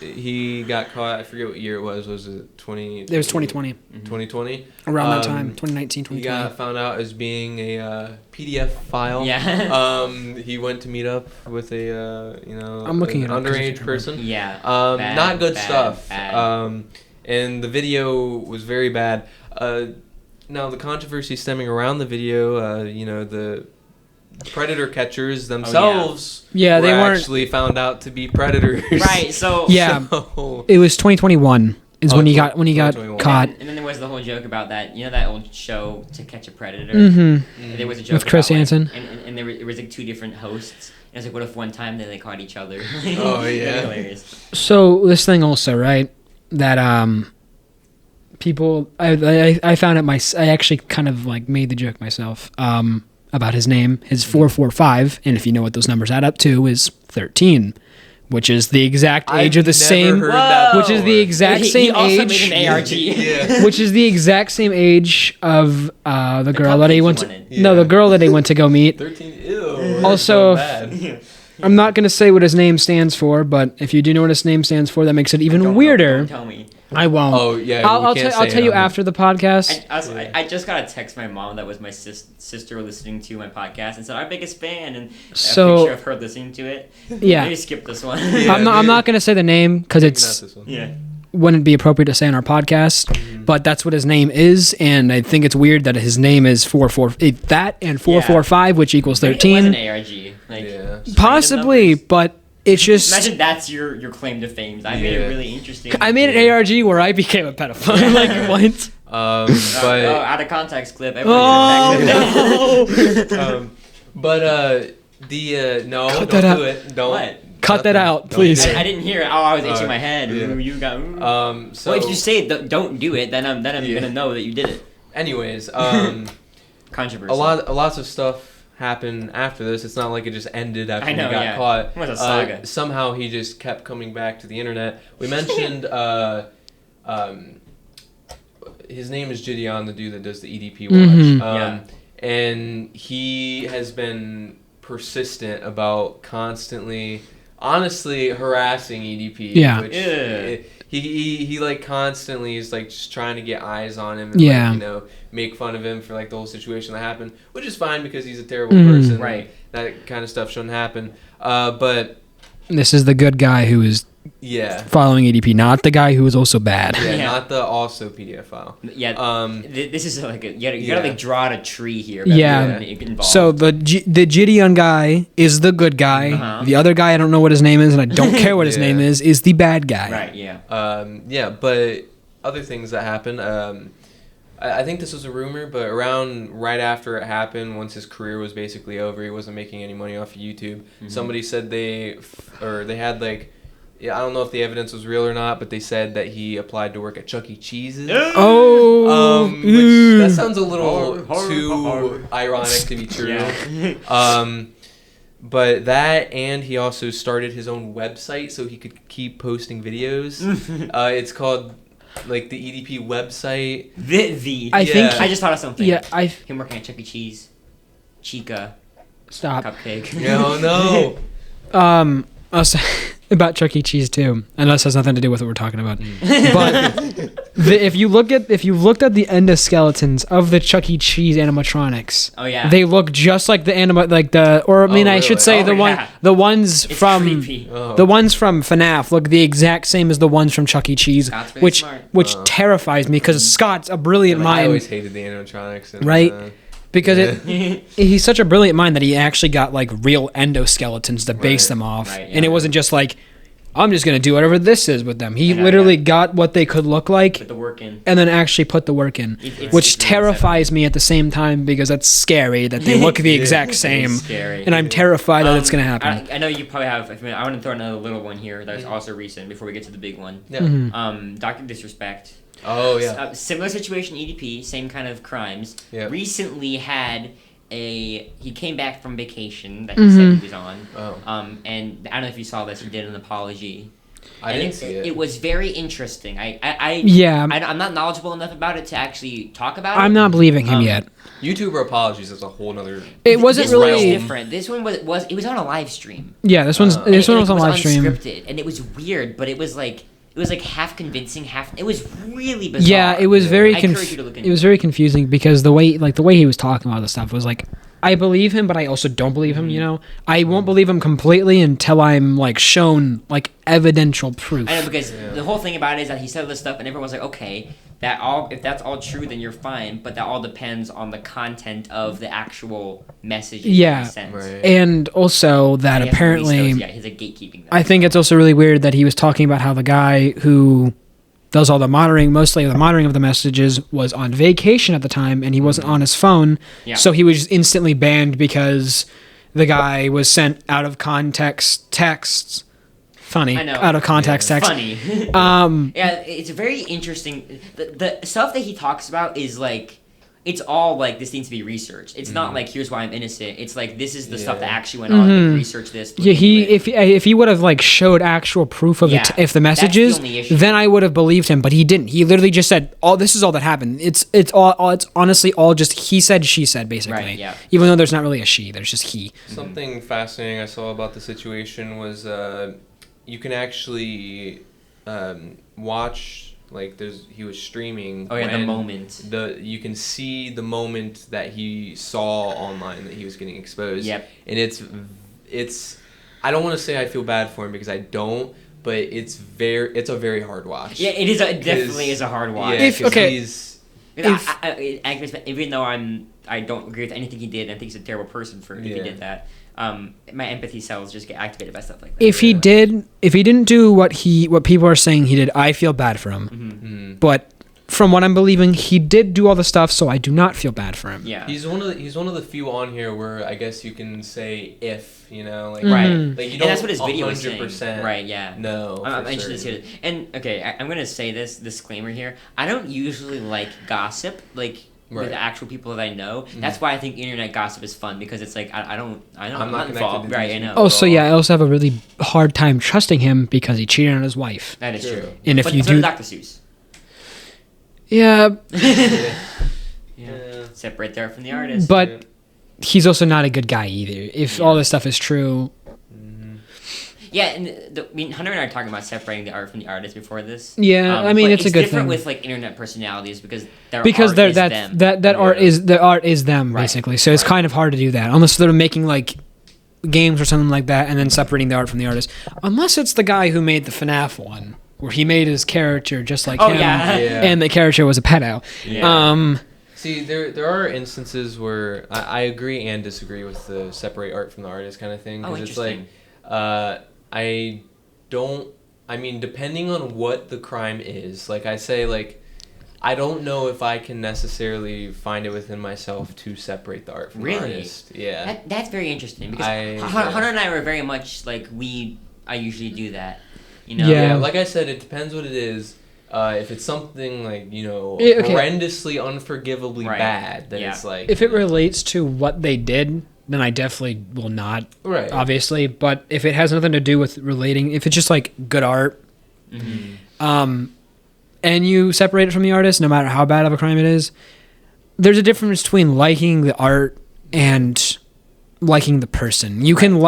he got caught. I forget what year it was. Was it 20? It was 2020, 2020. around that time, 2019, He 2020. got found out as being a PDF file. Yeah. He went to meet up with a I'm looking an it up 'cause underage it's person. Yeah. Bad, Not good bad, stuff. bad. And the video was very bad. Now the controversy stemming around the video, the predator catchers themselves Yeah, they weren't. actually found out to be predators. Right. So. Yeah, So- it was 2021 is Oh, when he got 2021. caught. And then there was the whole joke about that. You know that old show To Catch a Predator. Mm-hmm. There was a joke With Chris about, like, Hansen. and there was like 2 different hosts. And it's like, what if one time then they caught each other? Oh, yeah. Hilarious. So this thing also, right? That people, I found it I actually kind of like made the joke myself. About his name, his 445, and if you know what those numbers add up to, is 13, which is the exact age of the same, heard that which is the before. exact He same also age, made an ARG. Yeah. which is the exact same age of the girl that cupcake he you went to. wanted. No, Yeah. the girl that he went to go meet. 13. Ew. Also- that's so bad. I'm not gonna say what his name stands for, but if you do know what his name stands for, that makes it even Don't weirder. tell me. I won't. Oh yeah. I'll we can't tell say you it on the- after the podcast. I just got a text my mom that was my sister listening to my podcast and said our biggest fan and So- a picture of her listening to it. Yeah. Maybe skip this one. Yeah. I'm not gonna say the name because Maybe not it's this one. yeah. wouldn't be appropriate to say on our podcast, but that's what his name is, and I think it's weird that his name is 445 that and 445, which equals Maybe it was 13. an ARG. Like, Yeah. just Possibly, random numbers. but it's just Imagine that's your claim to fame. I made it Yeah. really interesting. I made an ARG where I became a pedophile. Like what? But out of context clip. Everyone Oh get no! But no, Cut don't that out. do it. Don't. What? Cut that out, Don't please. do it. I didn't hear it. Oh, I was itching Alright. my head. Yeah. Ooh, you got. So Well, if you say don't do it, then I'm Yeah. gonna know that you did it. anyways, Controversy. lots of stuff happened after this. It's not like it just ended after I know, he got yeah. caught. It was a saga. Somehow he just kept coming back to the internet. We mentioned his name is Gideon, the dude that does the EDP watch. Mhm. Yeah. And he has been persistent about constantly, honestly harassing EDP. Yeah. Which, Yeah. he like constantly is like just trying to get eyes on him and Yeah. like, make fun of him for like the whole situation that happened, which is fine because he's a terrible Mhm. person. Right. That kind of stuff shouldn't happen. But This is the good guy who is yeah. following EDP, not the guy who is also bad. Yeah, Yeah. not the also PDF file. Yeah. This is like you gotta Yeah. like draw out a tree here. Yeah. Involved. So the Gideon guy is the good guy. Uh-huh. The other guy, I don't know what his name is, and I don't care what his Yeah. name is the bad guy. right. Yeah. Yeah, but other things that happened. I think this was a rumor, but around right after it happened, once his career was basically over, he wasn't making any money off of YouTube. Mm-hmm. Somebody said they had like, I don't know if the evidence was real or not, but they said that he applied to work at Chuck E. Cheese's. Oh, Which that sounds a little too ironic to be true. But that, and he also started his own website so he could keep posting videos. It's called like the EDP website. I think I just thought of something. Yeah, him working at Chuck E. Cheese, Chica, stop. Cupcake. No. Also, about Chuck E. Cheese too. I know this has nothing to do with what we're talking about, but if you looked at the endoskeletons of the Chuck E. Cheese animatronics, they look just like the I should say the ones it's from creepy. the ones from FNAF look the exact same as the ones from Chuck E. Cheese, Scott's really which smart. terrifies me because Scott's a brilliant I mind. always hated the animatronics. And, Right? Because he's such a brilliant mind that he actually got like real endoskeletons to base them off, and it wasn't just like, I'm just gonna do whatever this is with them. He literally got what they could look like, Put the work in. and then actually put the work in, which terrifies me at the same time because that's scary that they look the exact same, Scary. and I'm terrified that it's gonna happen. I know you probably have. I want to throw another little one here that's also recent before we get to the big one. Yeah. Dr. Disrespect. Oh yeah. Similar situation, EDP, same kind of crimes. Yeah. Recently he came back from vacation that he said he was on. Oh. And I don't know if you saw this. He did an apology. I didn't see it. It was very interesting. I'm not knowledgeable enough about it to actually talk about it. I'm not believing him yet. YouTuber apologies is a whole nother. It wasn't this really one was different. This one was it was on a live stream. Yeah, this one was on live stream. Unscripted, and it was weird, but it was like half convincing, half. It was really bizarre. Yeah, it was very. I encourage you to look into it was very confusing because the way he was talking about the stuff was like, I believe him, but I also don't believe him. You know, I won't believe him completely until I'm like shown like evidential proof. I know, because the whole thing about it is that he said this stuff, and everyone's like, okay, if that's all true, then you're fine. But that all depends on the content of the actual message. Yeah, Right. and also that apparently, he's a gatekeeping. I think it's also really weird that he was talking about how the guy who does all the monitoring, mostly the monitoring of the messages, was on vacation at the time and he wasn't on his phone. Yeah. So he was instantly banned because the guy was sent out of context texts. Funny. I know. Out of context text. Funny. Yeah, it's very interesting. The stuff that he talks about is like, it's all like, this needs to be researched. It's not like, here's why I'm innocent. It's like, this is the stuff that actually went on. Research this. Yeah, if he would have like showed actual proof of if the messages, then I would have believed him. But he didn't. He literally just said, "Oh, this is all that happened." It's honestly all just he said, she said, basically. Right, yeah. Even though there's not really a she, there's just he. Something fascinating I saw about the situation was you can actually watch. Like he was streaming. Oh yeah, the moment. You can see the moment that he saw online that he was getting exposed. Yep. And it's I don't want to say I feel bad for him because I don't, but it's a very hard watch. Yeah, it definitely is a hard watch. Yeah, even though I don't agree with anything he did, I think he's a terrible person if he did that. My empathy cells just get activated by stuff like that. If he didn't do what people are saying he did, I feel bad for him. Mm-hmm. But from what I'm believing, he did do all the stuff, so I do not feel bad for him. Yeah, he's one of the few on here where I guess you can say if like right, like you don't. And that's what his video is saying. Right? Yeah. No. I'm interested to hear this. And okay, I'm gonna say this disclaimer here. I don't usually like gossip, like. With actual people that I know. That's why I think internet gossip is fun, because it's like I'm not involved. Right, I know. Oh, so yeah, I also have a really hard time trusting him because he cheated on his wife. That is true. And if you so do Dr. Seuss. Yeah. Yeah. Separate the art from the artist. But he's also not a good guy either. If all this stuff is true. Yeah, and Hunter and I are talking about separating the art from the artist before this. Yeah, I mean it's a good thing. It's different with like internet personalities because art is them basically. So it's kind of hard to do that unless they're making like games or something like that and then separating the art from the artist. Unless it's the guy who made the FNAF one where he made his character just like him, and the character was a pedo. Yeah. See, there are instances where I agree and disagree with the separate art from the artist kind of thing. Oh, interesting. It's like I mean, depending on what the crime is, like I say, like, I don't know if I can necessarily find it within myself to separate the art from the artist. Yeah. That's very interesting because Hunter and I were very much like I usually do that. You know? Yeah, like I said, it depends what it is. If it's something like, Okay. horrendously, unforgivably Right. bad, then Yeah. it's like... If it relates to what they did, then I definitely will not, Right. obviously. But if it has nothing to do with relating, if it's just like good art, and you separate it from the artist, no matter how bad of a crime it is, there's a difference between liking the art and liking the person. You can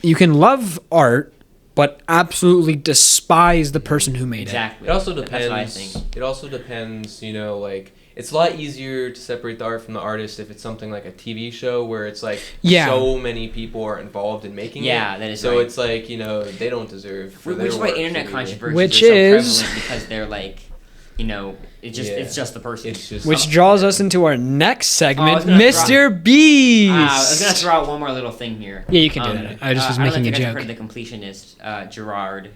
you can love art, but absolutely despise the person who made Exactly. It also That's what I depends. think. It also depends, like it's a lot easier to separate the art from the artist if it's something like a TV show where it's like Yeah. so many people are involved in making it. Yeah, that is so right. it's like, they don't deserve for Which is their why work internet to be- controversies Which are so is- prevalent because they're like, it's just the person. It's just Which draws us into our next segment, I was gonna Mr. Beast. I was gonna throw out one more little thing here. Yeah, you can do that. I just was making a I don't know if you guys have joke. heard of the completionist, Gerard.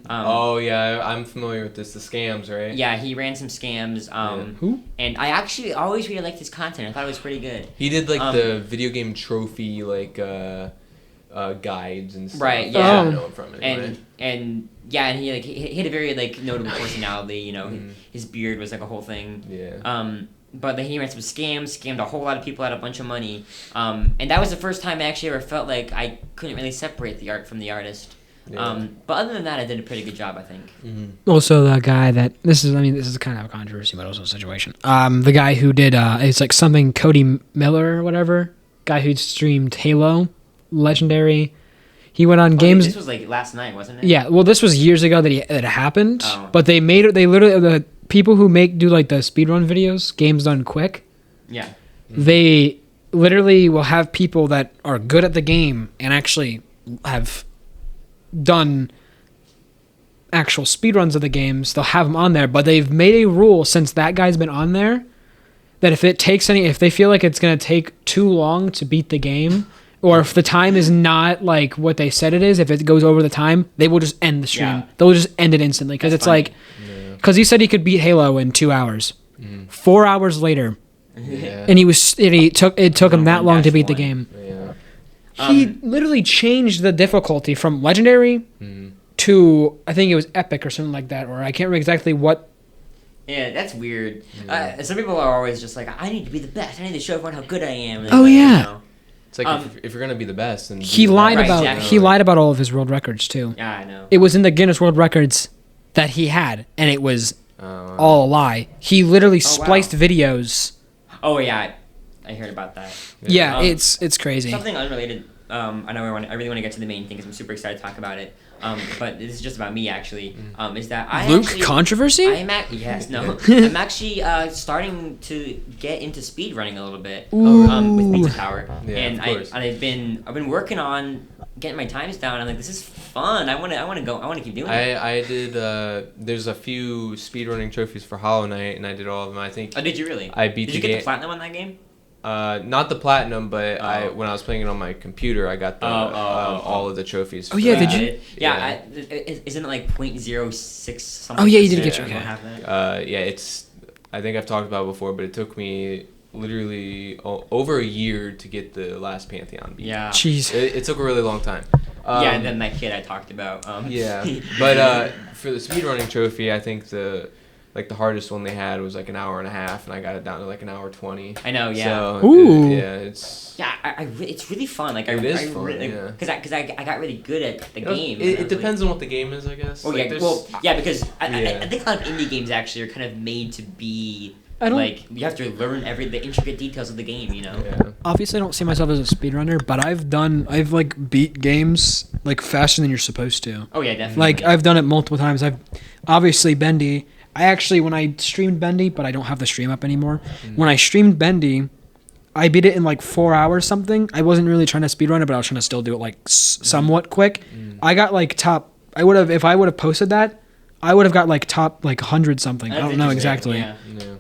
Oh yeah, I'm familiar with this. The scams, right? Yeah, he ran some scams. Who? And I actually always really liked his content. I thought it was pretty good. He did like the video game trophy guides and stuff. Right, That's yeah. where I know him from anyway. And he had a very notable personality. His beard was like a whole thing. Yeah. But then he ran some scammed a whole lot of people out a bunch of money. And that was the first time I actually ever felt like I couldn't really separate the art from the artist. Yeah. But other than that, I did a pretty good job, I think. Also, the guy that this is kind of a controversy, but also a situation. The guy who did it's like something Cody Miller or whatever. Guy who streamed Halo, legendary. He went on games. This was like last night, wasn't it? Yeah, well, this was years ago that it happened. Oh. But they literally the people who do like the speedrun videos, games done quick. Yeah. They literally will have people that are good at the game and actually have done actual speedruns of the games. They'll have them on there, but they've made a rule since that guy's been on there that if they feel like it's going to take too long to beat the game, or if the time is not like what they said it is, if it goes over the time, they will just end the stream. Yeah. They'll just end it instantly because That's it's funny. like, because he said he could beat Halo in 2 hours. 4 hours later, Yeah. and it took him that long to beat the 1-1. game. Yeah. He literally changed the difficulty from legendary to, I think it was epic or something like that, or I can't remember exactly what. Yeah, that's weird. Some people are always just like, I need to be the best. I need to show everyone how good I am. Oh, yeah. It's like if you're gonna be the best, then He be the lied best, about exactly. he lied about all of his world records too. Yeah, I know. It was in the Guinness World Records that he had, and it was all a lie. He literally spliced videos. Oh, yeah. I heard about that. Yeah, it's crazy. Something unrelated. I know I really want to get to the main thing because I'm super excited to talk about it. But this is just about me actually. Is that I Luke actually, Controversy? I'm actually starting to get into speed running a little bit with Pizza Tower, Yeah, and of course. I've been working on getting my times down. I'm like, this is fun. I want to keep doing it. I did. There's a few speedrunning trophies for Hollow Knight, and I did all of them. I think. Oh, did you really? I beat Did the you get game. the platinum on that game? Not the platinum, but when I was playing it on my computer, I got all of the trophies. Oh, yeah, for did that. you? Yeah. Isn't it like 0.06 something? Oh, yeah, you did get percent? your- I don't have that. Yeah, it's. I think I've talked about it before, but it took me literally over a year to get the last Pantheon beat. Yeah. Jeez. It took a really long time. Yeah, and then that kid I talked about. Yeah, but for the speedrunning trophy, I think the hardest one they had was like an hour and a half, and I got it down to like an hour 20. I know, yeah. So Ooh. it's. Yeah, it's really fun. Like It is fun, yeah. Because I got really good at the game. It depends on what the game is, I guess. Oh Like, yeah, there's- well yeah, because I Yeah. think a lot of indie games actually are kind of made to be I don't- like you have to learn the intricate details of the game. You know. Yeah. Obviously, I don't see myself as a speedrunner, but I've like beat games like faster than you're supposed to. Oh yeah, definitely. Like I've done it multiple times. I've obviously Bendy. I actually when I streamed Bendy, but I don't have the stream up anymore. When I streamed Bendy, I beat it in like 4 hours something. I wasn't really trying to speedrun it, but I was trying to still do it like somewhat quick. I got like top. If I would have posted that, I would have got like top like 100 something. I That's don't know interesting, exactly. Yeah. Yeah.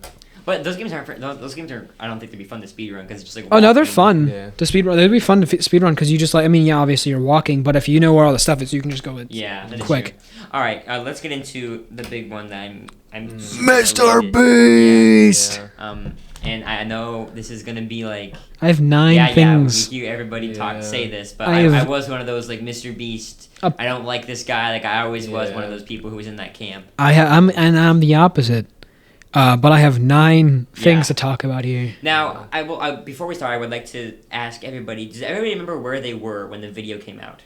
But those games aren't. Those games are. I don't think they'd be fun to speedrun because it's just like. Oh no, they're walking. fun Yeah. to speedrun. They'd be fun to speedrun because you just like. I mean, yeah, obviously you're walking, but if you know where all the stuff is, you can just go with. Yeah, that is quick. true. All right, let's get into the big one that I'm Mr. related- Beast. Yeah. And I know this is gonna be like I have 9 things. we hear everybody say this, but I I was one of those like Mr. Beast. I don't like this guy. Like I always was one of those people who was in that camp. I'm the opposite. But I have 9 things to talk about here. Now, before we start, I would like to ask everybody: does everybody remember where they were when the video came out?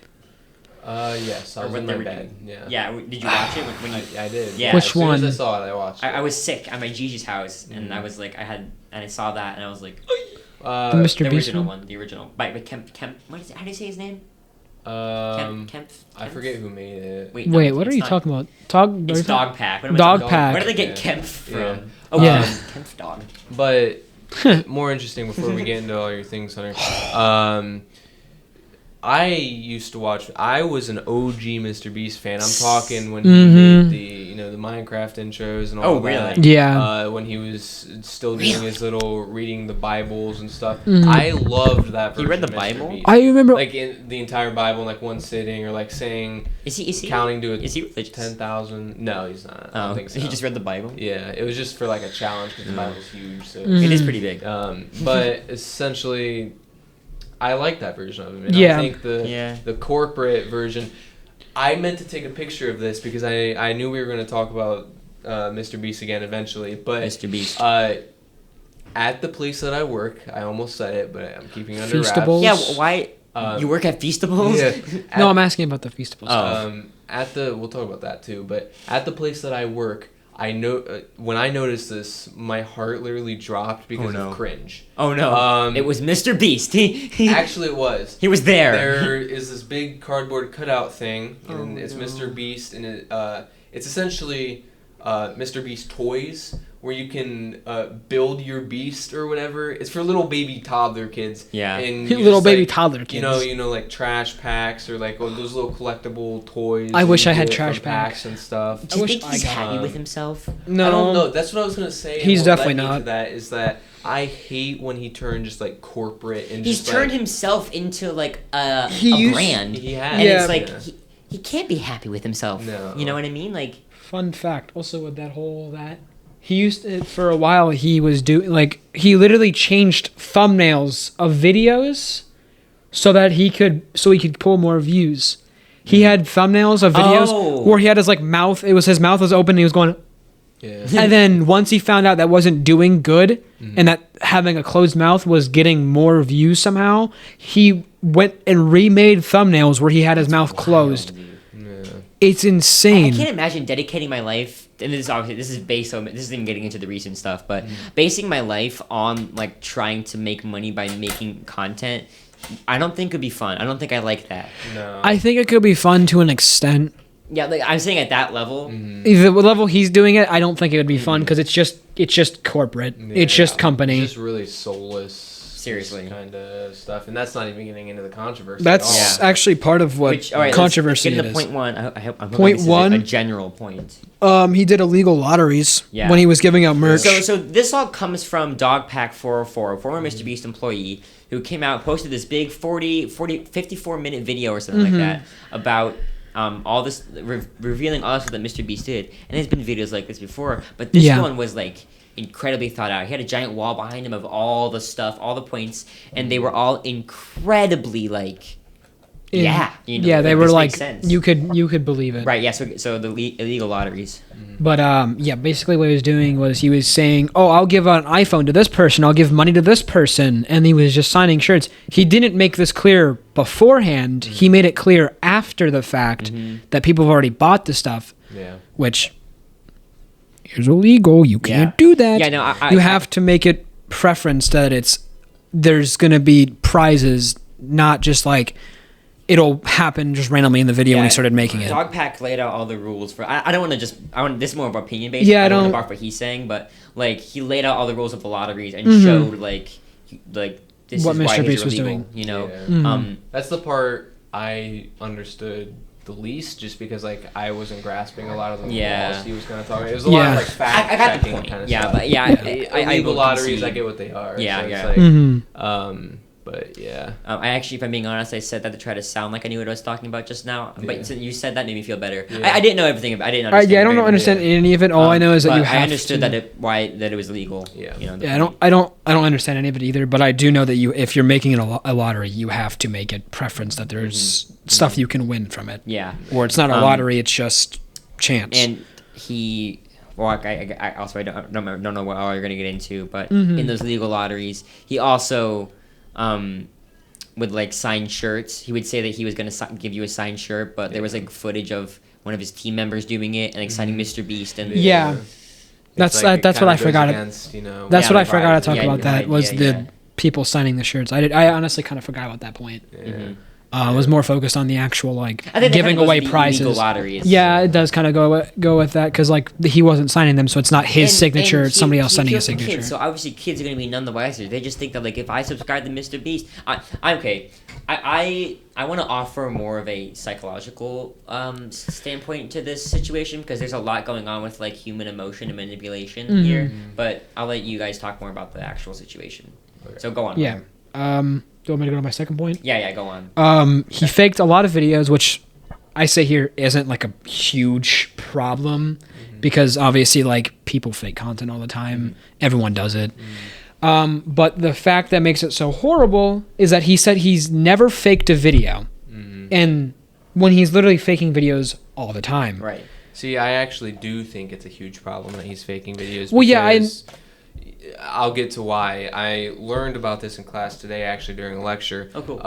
Yes, I was in my bed. Yeah. Did you watch it when you? I did. Yeah. Which as soon one? As I saw it, I watched it. I was sick at my Gigi's house, and I was like, I saw that, and I was like, The Mr. the Beast original one? one, the original. By Kemp. What is it? How do you say his name? Kemp. I forget who made it. Wait, what are you talking about? It's Dog Pack. Dog Pack. Where did they get Kemp from? Yeah. Oh, Yeah. Kemp's dog. But more interesting before we get into all your things, Hunter. I used to watch. I was an OG Mr. Beast fan. I'm talking when he made the Minecraft intros and all that. Yeah. When he was still doing his little reading the Bibles and stuff. I loved that version. He read the of Mr. Bible? Beast. I remember like in the entire Bible in like one sitting, or like saying Is he counting to Is he religious? 10,000. No, he's not. I don't think so. He just read the Bible. Yeah, it was just for like a challenge because the Bible's huge. So. It is pretty big. But essentially, I like that version of him. And Yeah. I think the corporate version. I meant to take a picture of this because I knew we were going to talk about Mr. Beast again eventually. But Mr. Beast. At the place that I work, I almost said it, but I'm keeping it under wraps. Feastables? Yeah, why? You work at Feastables? Yeah. No, I'm asking about the Feastables. We'll talk about that too. But at the place that I work, I know when I noticed this, my heart literally dropped because of cringe. Oh no! It was Mr. Beast. He Actually, it was. He was there. There is this big cardboard cutout thing, and it's Mr. Beast, and it's essentially Mr. Beast toys where you can build your beast or whatever. It's for little baby toddler kids. Yeah. And Little baby toddler kids. You know, like trash packs or like those little collectible toys. I wish you I had get trash from packs and stuff. Do you wish think he's I got happy with himself? No. I don't know. That's what I was gonna say. and He's what definitely led me not. to that is that I hate when he turned just like corporate and He's just turned like, himself into like a used- brand. He has. And Yeah. it's like he can't be happy with himself. No. You know what I mean? Like Fun fact, also with that he used it for a while. He was doing he literally changed thumbnails of videos so he could pull more views. He had thumbnails of videos where he had his mouth. It was his mouth was open. And he was going. Yeah. And then once he found out that wasn't doing good and that having a closed mouth was getting more views somehow, he went and remade thumbnails where he had his mouth closed. Yeah. It's I insane. can't imagine dedicating my life, and this isn't getting into the recent stuff, but basing my life on like trying to make money by making content, I don't think it'd be fun. I don't think I like that. No. I think it could be fun to an extent. Yeah, like I'm saying at that level. The level he's doing it, I don't think it would be fun because it's just corporate. It's just company. It's just really soulless. Seriously. Kind of stuff, and that's not even getting into the controversy. That's at all. actually part of what All right, controversy let's get it into is. point one. I'm hoping Point this is one? a general point. He did illegal lotteries Yeah. when he was giving out merch. So this all comes from Dogpack 404, a former Mr. Beast employee who came out, posted this big 54-minute video or something like that about all this, revealing all this that Mr. Beast did. And there's been videos like this before, but this one was like incredibly thought out. He had a giant wall behind him of all the stuff, all the points, and they were all incredibly like, they this were makes like sense. you could believe it. Right, yeah. So the illegal lotteries. But basically what he was doing was he was saying, "Oh, I'll give an iPhone to this person. I'll give money to this person," and he was just signing shirts. He didn't make this clear beforehand. He made it clear after the fact that people have already bought the stuff. Yeah. Which is illegal. You can't do that. Yeah, no, you have to make it preference that there's gonna be prizes, not just like it'll happen just randomly in the video when he started making it. Dogpack laid out all the rules for. I don't want to this is more of opinion based. Yeah, I don't want to bark what he's saying, but like he laid out all the rules of the lotteries and showed like this what is why Mr. these Beast are was illegal, doing. You know, Yeah. That's the part I understood the least, just because like I wasn't grasping a lot of the laws he was kind of talking. It was a lot of like fact I got the checking point. kind of yeah, stuff. but Illegal will lotteries, concede. I get what they are. Yeah, so yeah. It's like, But yeah. I actually, if I'm being honest, I said that to try to sound like I knew what I was talking about just now. But Yeah. since you said that, made me feel better. Yeah. I didn't know everything. I didn't understand. I don't understand any of it. All I know is that but you have I understood to, that it was legal. Yeah. You know, Yeah, I don't understand any of it either. But I do know that if you're making it a lottery, you have to make it preference that there's stuff you can win from it. Yeah. Or it's not a lottery; it's just chance. And he, well, I also I don't know what all you're gonna get into, but in those legal lotteries, he also would like sign shirts. He would say that he was gonna give you a signed shirt, but there was like footage of one of his team members doing it and like signing Mr. Beast and Yeah. That's like, that's it what I kinda goes forgot. against, you know, That's Yeah, what I the forgot to pride. talk Yeah, about. the That pride. was Yeah, the yeah. people signing the shirts. I honestly kind of forgot about that point. Yeah. I was more focused on the actual like I think that giving kinda goes away with the prizes. illegal lotteries. Yeah, it does kind of go with that because like he wasn't signing them, so it's not his And- signature. and It's somebody else he signing a appeals to signature. Kids, so obviously, kids are gonna be none the wiser. They just think that like if I subscribe to Mr. Beast, I'm okay. I want to offer more of a psychological standpoint to this situation because there's a lot going on with like human emotion and manipulation here. But I'll let you guys talk more about the actual situation. Okay. So go on. Yeah. Do you want me to go to my second point? Yeah. Go on. He faked a lot of videos, which I say here isn't like a huge problem because obviously like people fake content all the time. Everyone does it. But the fact that makes it so horrible is that he said he's never faked a video. And when he's literally faking videos all the time. Right. See, I actually do think it's a huge problem that he's faking videos. Well, yeah, I'll get to why. I learned about this in class today, actually, during a lecture. Oh, cool.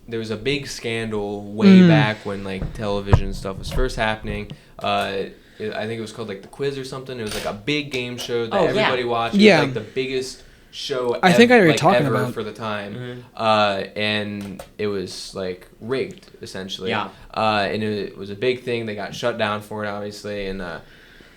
There was a big scandal way back when like television stuff was first happening. I think it was called like The Quiz or something. It was like a big game show that everybody watched. It Yeah. was like the biggest show I think I know what you're like, talking ever about. for the time. And it was like rigged essentially. Yeah. And it was a big thing. They got shut down for it, obviously, and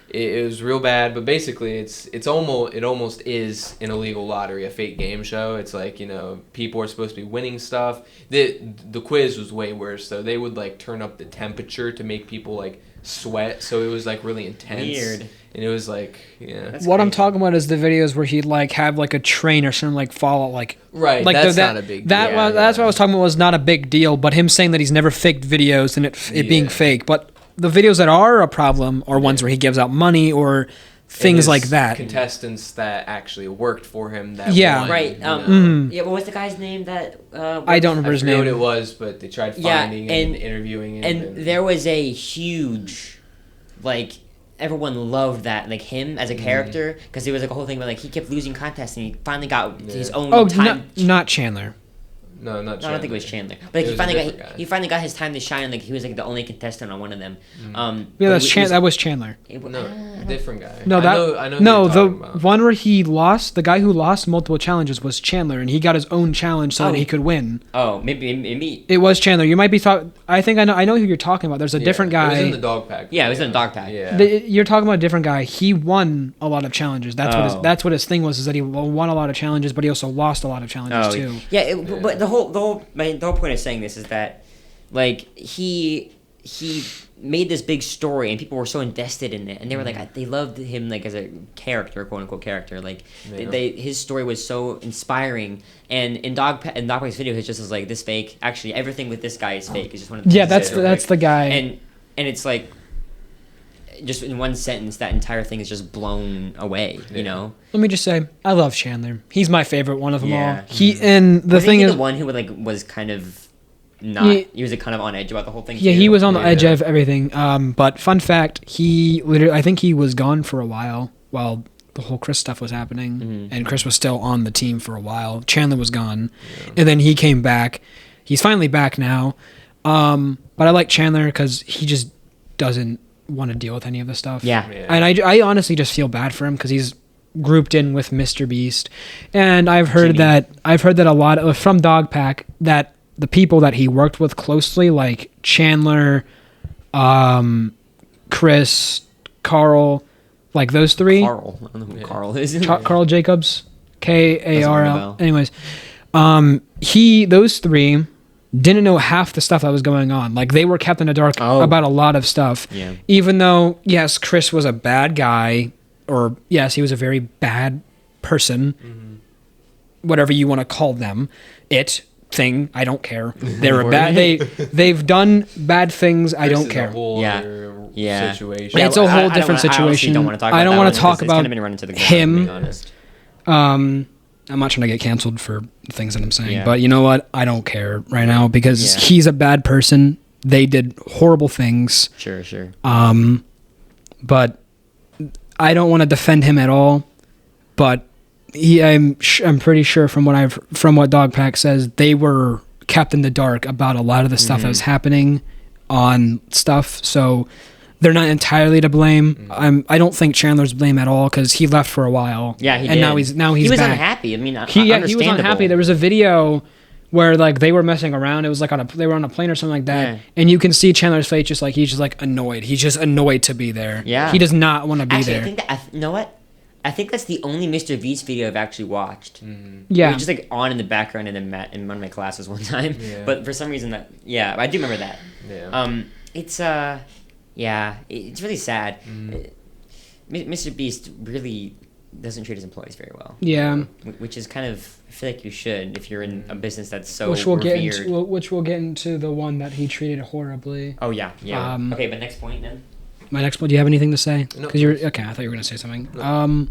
it was real bad. But basically, it almost is an illegal lottery, a fake game show. It's like, you know, people are supposed to be winning stuff. The quiz was way worse though. They would like turn up the temperature to make people like sweat, so it was like really intense. Weird. And it was like, yeah. That's What I'm crazy. talking about is the videos where he'd like have like a train or something like fall like Right, like that's that, not a big that deal. was, that's what I was talking about was not a big deal, but him saying that he's never faked videos and it being Yeah. fake, but the videos that are a problem are ones where he gives out money or things His like that. Contestants that actually worked for him. That Yeah. won, Right. you know. Yeah. What was the guy's name that? I don't remember I his forget what name. it was, but they tried Yeah, finding and- and interviewing him. And there was a huge, like, everyone loved that, like him as a character, because there was like a whole thing where like he kept losing contests and he finally got his own Oh, time. not Chandler. No, not. No, I don't think it was Chandler, but like, It he was a finally different got guy. he finally got his time to shine. Like he was like the only contestant on one of them. Yeah, but that's he was- that was Chandler. No, different guy. No, I know no, who the you're talking about. one where he lost, the guy who lost multiple challenges was Chandler, and he got his own challenge so Oh. that he could win. Oh, maybe. It was Chandler. You might be talking. I think I know who you're talking about. There's a different It was guy. in the dog pack. Yeah, it was in the dog pack. Yeah. You're talking about a different guy. He won a lot of challenges. Oh. That's what his thing was. Is that he won a lot of challenges, but he also lost a lot of challenges too. Yeah, but the whole point of saying this is that like he made this big story and people were so invested in it and they were like they loved him like as a character, quote unquote character. Like Yeah. his story was so inspiring. And in Dogpack's video, it's just was like this fake. Actually, everything with this guy is fake. It's just one of the Yeah, things that's the guy. and it's like just in one sentence that entire thing is just blown away. You Yeah. know. Let me just say, I love Chandler. He's my favorite one of them Yeah. all. He and the Wasn't thing he is, the one who was kind of not. He was like kind of on edge about the whole thing. yeah, too. he was on the Yeah. edge of everything. But fun fact, I think he was gone for a while the whole Chris stuff was happening, Mm-hmm. and Chris was still on the team for a while. Chandler was gone, and then he came back. He's finally back now. But I like Chandler because he just doesn't want to deal with any of the stuff. Yeah. Yeah. And I honestly just feel bad for him because he's grouped in with Mr. Beast, and I've heard Jimmy. that a lot of, from Dogpack, that the people that he worked with closely, like Chandler, Chris, Carl, like those three. Carl. I don't know who Yeah. Carl is. Carl Jacobs, Doesn't ring a Karl. bell. Anyways, those three didn't know half the stuff that was going on. Like they were kept in the dark about a lot of stuff. Yeah. Even though yes, Chris was a bad guy, or yes, he was a very bad person. whatever you want to call them, thing. I don't care. They're a bad. They've done bad things. I don't care. Situation. It's a whole different situation. I don't want to talk about I don't want to talk it's kind about of been run into the ground, him. to be honest. I'm not trying to get canceled for things that I'm saying, Yeah. but you know what? I don't care right now because Yeah. he's a bad person. They did horrible things. Sure. But I don't want to defend him at all. But I'm pretty sure from what Dogpack says, they were kept in the dark about a lot of the stuff that was happening on stuff. So they're not entirely to blame. I don't think Chandler's to blame at all because he left for a while. Yeah, he and did. now he's he was back. unhappy. I mean, He was understandable. unhappy. There was a video where like they were messing around. It was like they were on a plane or something like that, Yeah. and you can see Chandler's face he's just like annoyed. He's just annoyed to be there. Yeah. He does not want to be Actually, there. I think that you know what? I think that's the only Mr. Beast video I've actually watched. Yeah. It was just like on in the background in one of my classes one time. Yeah. But for some reason I do remember that. Yeah. It's really sad. Mr. Beast really doesn't treat his employees very well. Yeah. Which is kind of, I feel like you should if you're in a business that's so Which we'll revered. get into the one that he treated horribly. Oh yeah. Okay, but next point then. My next one. Do you have anything to say? No, Because you're okay. I thought you were gonna say something.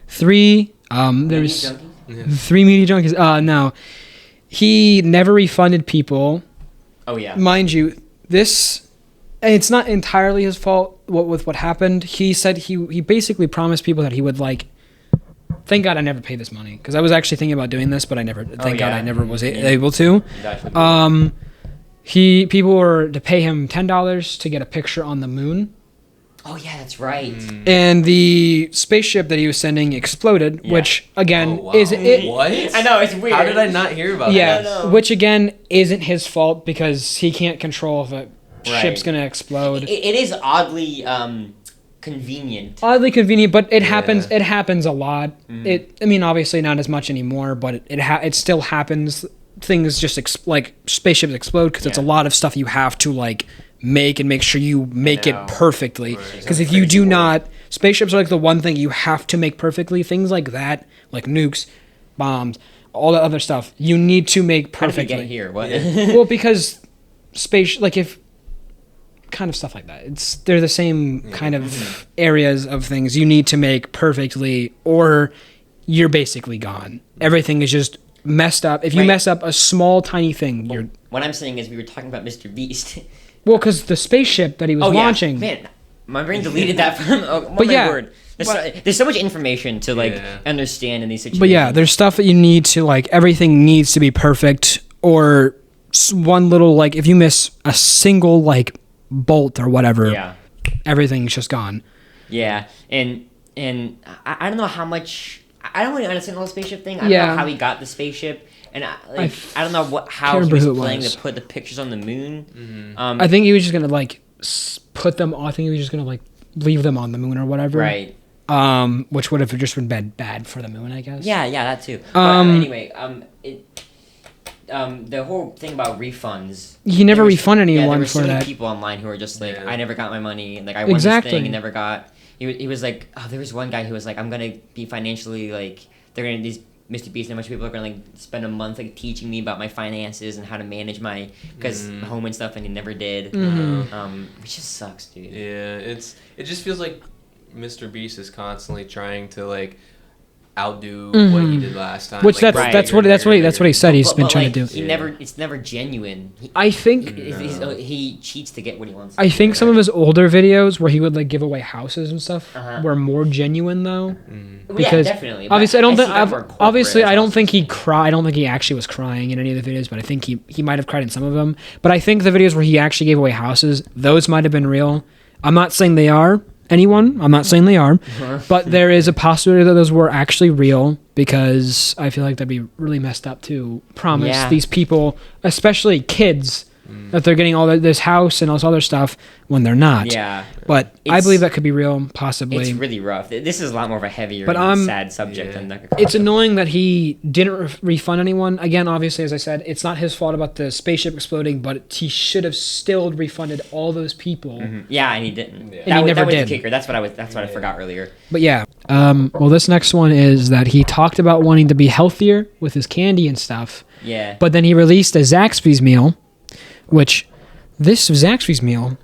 Three. There's Junkie? three media junkies. No, he never refunded people. Oh yeah. Mind you, this, and it's not entirely his fault with what happened. He said he basically promised people that he would like. Thank God I never paid this money because I was actually thinking about doing this, but I never. Thank God I never was able to. People were to pay him $10 to get a picture on the moon. Oh yeah, that's right. And the spaceship that he was sending exploded, which again isn't it. What? I know, it's weird. How did I not hear about Yeah, that? which again isn't his fault because he can't control if a ship's Right. gonna explode. It is oddly convenient. Oddly convenient, but it happens. It happens a lot. I mean, obviously not as much anymore, but it still happens. Things just like spaceships explode because it's a lot of stuff you have to like make and make sure you make it perfectly. Because if you do not, spaceships are like the one thing you have to make perfectly. Things like that, like nukes, bombs, all the other stuff, you need to make How did we perfectly. get here? What? Well, because if kind of stuff like that, they're the same kind of areas of things you need to make perfectly, or you're basically gone. Everything is just messed up. If you mess up a small tiny thing, you're. What I'm saying is we were talking about Mr. Beast. Well, because the spaceship that he was launching. Man, my brain deleted that from. But yeah, word. There's so much information to like understand in these situations. But yeah, there's stuff that you need to like. Everything needs to be perfect, or one little like if you miss a single like bolt or whatever, everything's just gone. Yeah, and I don't know how much. I don't really understand the whole spaceship thing. I don't know how he got the spaceship. And I don't know how he was planning to put the pictures on the moon. I think he was just gonna like put them. I think he was just gonna like leave them on the moon or whatever. Right. Which would have just been bad for the moon, I guess. Yeah, that too. But anyway, the whole thing about refunds. He never refunded anyone there were for so many that. people online who were just like, I never got my money, and like I won this thing and never got. He was like, there was one guy who was like, I'm gonna be financially like these Mr. Beast and a bunch of people are gonna like spend a month like teaching me about my finances and how to manage my home and stuff, and he never did. Which just sucks, dude. Yeah, it just feels like Mr. Beast is constantly trying to like outdo what he did last time. Which like, that's what he said he's been trying to do. It's never genuine. I think he cheats to get what he wants. I think some of his older videos where he would like give away houses and stuff were more genuine though. Because definitely. Obviously, I don't think he cried. I don't think he actually was crying in any of the videos, but I think he might have cried in some of them. But I think the videos where he actually gave away houses, those might have been real. I'm not saying they are. I'm not saying they are, but there is a possibility that those were actually real because I feel like that'd be really messed up to promise these people, especially kids, that they're getting all this house and all this other stuff when they're not. Yeah. But I believe that could be real, possibly. It's really rough. This is a lot more of a heavier But, and sad subject than the It's annoying that he didn't refund anyone. Again, obviously, as I said, it's not his fault about the spaceship exploding, but he should have still refunded all those people. Yeah, and he didn't. And he never that was did. the kicker. That's what I forgot earlier. But yeah. Well, this next one is that he talked about wanting to be healthier with his candy and stuff. Yeah. But then he released a Zaxby's meal, which this Zaxby's meal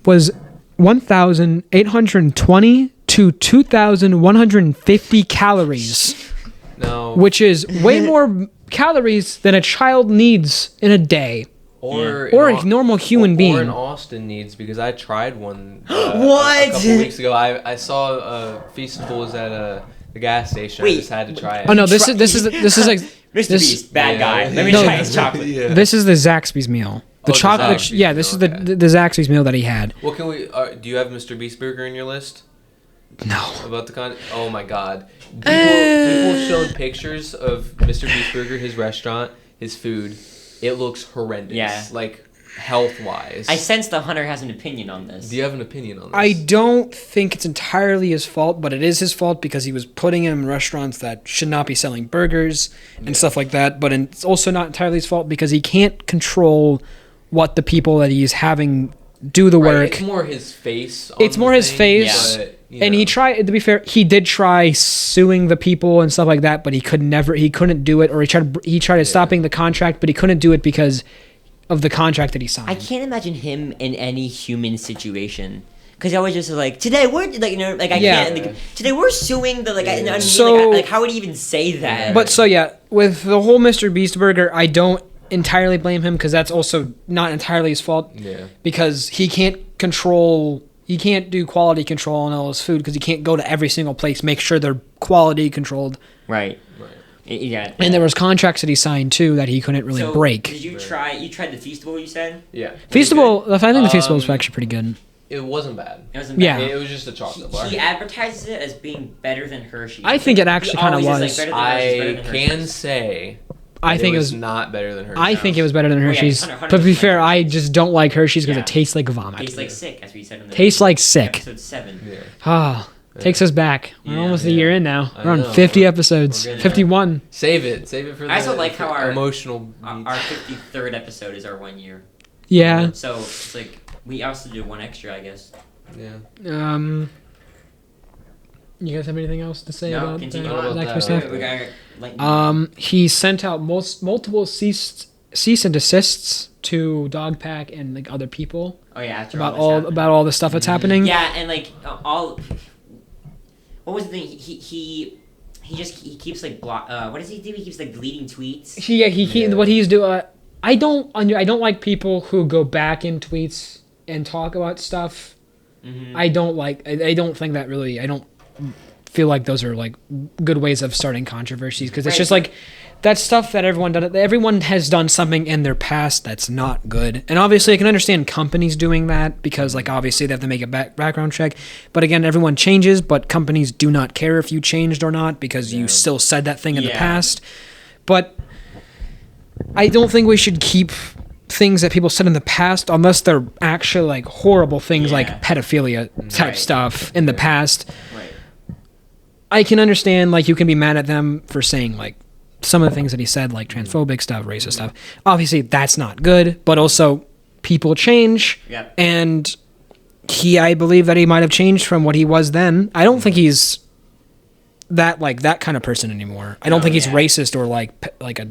was 1,820 to 2,150 calories, No. which is way more calories than a child needs in a day. Or a normal human being. Or an Austin needs, because I tried one What? a couple weeks ago. I saw Feastables at the gas station. Wait. I just had to try it. Oh no, this is like Mr. this- Beast, bad guy. Let me No. try his chocolate. Yeah. this is the Zaxby's meal. The Oh, the chocolate, Zaxby's yeah. This meal, is okay. the Zaxby's meal that he had. What can we? Do you have Mr. Beast Burger in your list No, about the con? Oh my God! People showed pictures of Mr. Beast Burger, his restaurant, his food. It looks horrendous. Yeah. Like health wise. I sense the hunter has an opinion on this. Do you have an opinion on this? I don't think it's entirely his fault, but it is his fault because he was putting him in restaurants that should not be selling burgers and stuff like that. But it's also not entirely his fault because he can't control what the people that he's having do the work. It's more his face. It's more his face. But, And he tried, to be fair, he did try suing the people and stuff like that, but he couldn't do it, or he tried stopping the contract, but he couldn't do it because of the contract that he signed. I can't imagine him in any human situation. Because I was just like, today we're like, you know, like I Yeah. can't. Like, today we're suing the like. I So- like, how would he even say that? But so yeah, with the whole Mr. Beast burger, I don't entirely blame him because that's also not entirely his fault. Yeah. Because he can't do quality control on all his food because he can't go to every single place, make sure they're quality controlled. right. Yeah. And there was contracts that he signed too that he couldn't really So, break. Did you try? You tried the Feastable, you said? Yeah. Feastable, I think the Feastable was actually pretty good. It wasn't bad. It wasn't Yeah. bad. It was just a chocolate bar. He advertises it as being better than Hershey's. I think it actually He kinda always is, was. better than Hershey's, better I than can Hershey's. say I think it it was was. not better than Hershey's. I think it was better than yeah, Hershey's. 100% But to be fair, I just don't like Hershey's because Yeah. it tastes like vomit. Tastes like sick, as we said in the Tastes like sick. episode 7. Yeah. Ah, takes us back. We're Yeah. almost a year in now. I We're on know. 50 episodes. We're getting 51. Save it for the I also like how our- emotional Our 53rd episode is our 1 year. Yeah. So it's like we also do one extra, I guess. Yeah. You guys have anything else to say No, about continue that, on. that kind About of stuff? that. We got lightning. He sent out multiple cease and desists to Dogpack and like other people Oh yeah, after about all, this happened. all the stuff that's happening. Yeah, and like all. What was the thing? He keeps like what does he do? He keeps like deleting tweets. He what he's doing. I don't like people who go back in tweets and talk about stuff. Mm-hmm. I don't think that really. I don't feel like those are like good ways of starting controversies because it's Right. just like that's stuff that everyone has done something in their past that's not good. And obviously I can understand companies doing that because like obviously they have to make a background check. But again, everyone changes, but companies do not care if you changed or not because you still said that thing in the Yeah. past. But I don't think we should keep things that people said in the past unless they're actually like horrible things like Yeah. pedophilia type Right. stuff in the past. Right. I can understand like you can be mad at them for saying like some of the things that he said, like transphobic stuff, racist stuff. Obviously, that's not good, but also people change, Yep. and I believe that he might have changed from what he was then. I don't think he's that kind of person anymore. I don't think he's yeah. racist or like a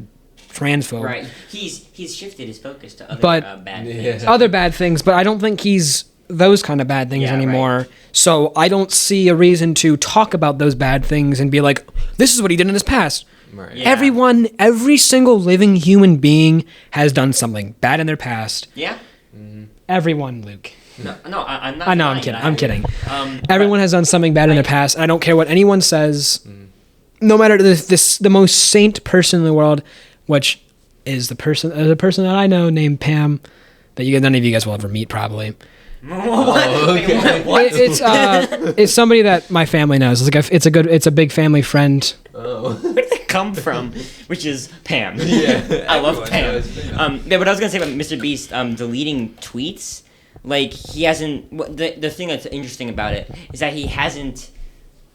transphobe. Right. He's shifted his focus to other But- bad Yeah. things. Other bad things, but I don't think he's those kind of bad things Yeah, anymore. right. So I don't see a reason to talk about those bad things and be like, this is what he did in his past. Right. Yeah. Every single living human being has done something bad in their past. Yeah. Everyone, Luke. No, I'm not. I know, I'm denying kidding. that. I'm kidding. But- Everyone has done something bad in their past, and I don't care what anyone says. No matter the most saint person in the world, which is the person that I know named Pam, that none of you guys will ever meet probably. What? okay. Wait, what? It's somebody that my family knows. It's like it's a big family friend. Oh. Where did that come from, which is Pam. Yeah, I love everyone Pam. knows Pam. Yeah, what I was gonna say about Mr. Beast deleting tweets, like he hasn't. The thing that's interesting about it is that he hasn't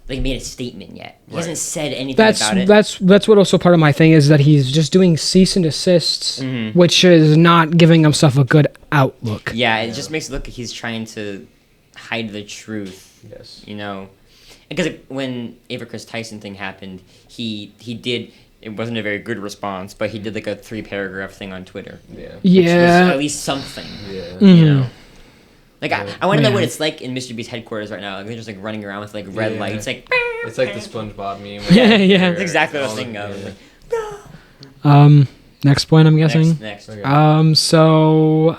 like made a statement yet. He hasn't said anything about it. That's what also part of my thing is that he's just doing cease and desists, which is not giving himself a good outlook. Yeah, it just makes it look like he's trying to hide the truth. Yes. You know, because when Ava Chris Tyson thing happened, he did. It wasn't a very good response, but he did like a 3-paragraph thing on Twitter. Yeah. Which was at least something. Yeah. You know. Like I want to know Yeah. what it's like in Mr. Beast's headquarters right now. Like they're just like running around with like red lights, like. It's like the SpongeBob meme. Yeah. That's exactly what I was thinking of. Yeah. Next point, I'm guessing. Next. Okay. So.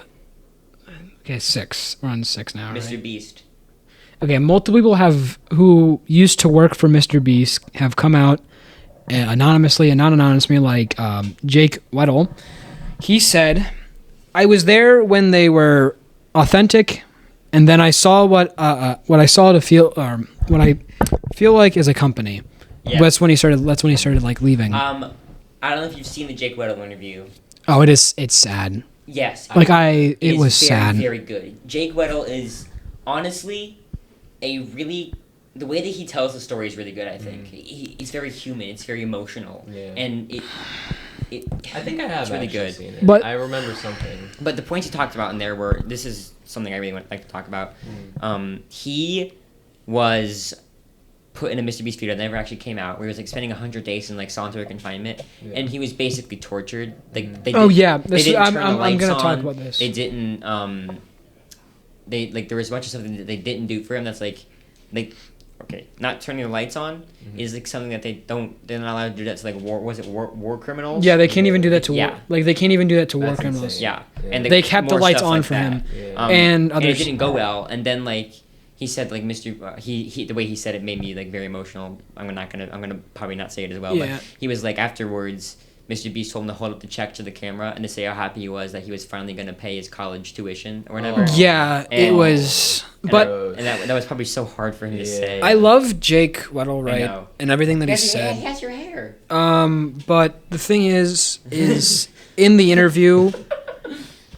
Okay, 6. We're on 6 now. Mr. Right? Beast. Okay, multiple people who used to work for Mr. Beast have come out anonymously and not anonymously, like Jake Weddle. He said, "I was there when they were authentic, and then I saw what I saw to feel, what I feel like is a company." Yeah. That's when he started. That's when he started like leaving. I don't know if you've seen the Jake Weddle interview. Oh, it is. It's sad. Yes. It is was very, sad. Very good. Jake Weddle is honestly the way that he tells the story is really good. I think he's very human. It's very emotional. Yeah. And I think I have it's really actually good. seen it. But- I remember something. But the points he talked about in there were this is something I really like to talk about. He was put in a Mr. Beast video that never actually came out, where he was like spending 100 days in like solitary confinement, and he was basically tortured. Like they Oh, did- yeah. they didn't turn the I'm lights gonna talk on. about this. They didn't they like there was a bunch of stuff that they didn't do for him that's like okay, not turning the lights on is like something that they're not allowed to do that to like war criminals. Yeah, they can't even do that to Yeah. war. Like they can't even do that to war That's criminals. insane. Yeah. Yeah. And They kept the more lights stuff on like for that. him. Yeah. And it others. didn't go well. And then like he said like Mr. He the way he said it made me like very emotional. I'm gonna probably not say it as well. Yeah. But he was like afterwards, Mr. Beast told him to hold up the check to the camera and to say how happy he was that he was finally gonna pay his college tuition or whatever. Yeah, it And- was. And But that was probably so hard for him to say. I love Jake Weddle, right? know. And everything that he He said. has your hair. But the thing is in the interview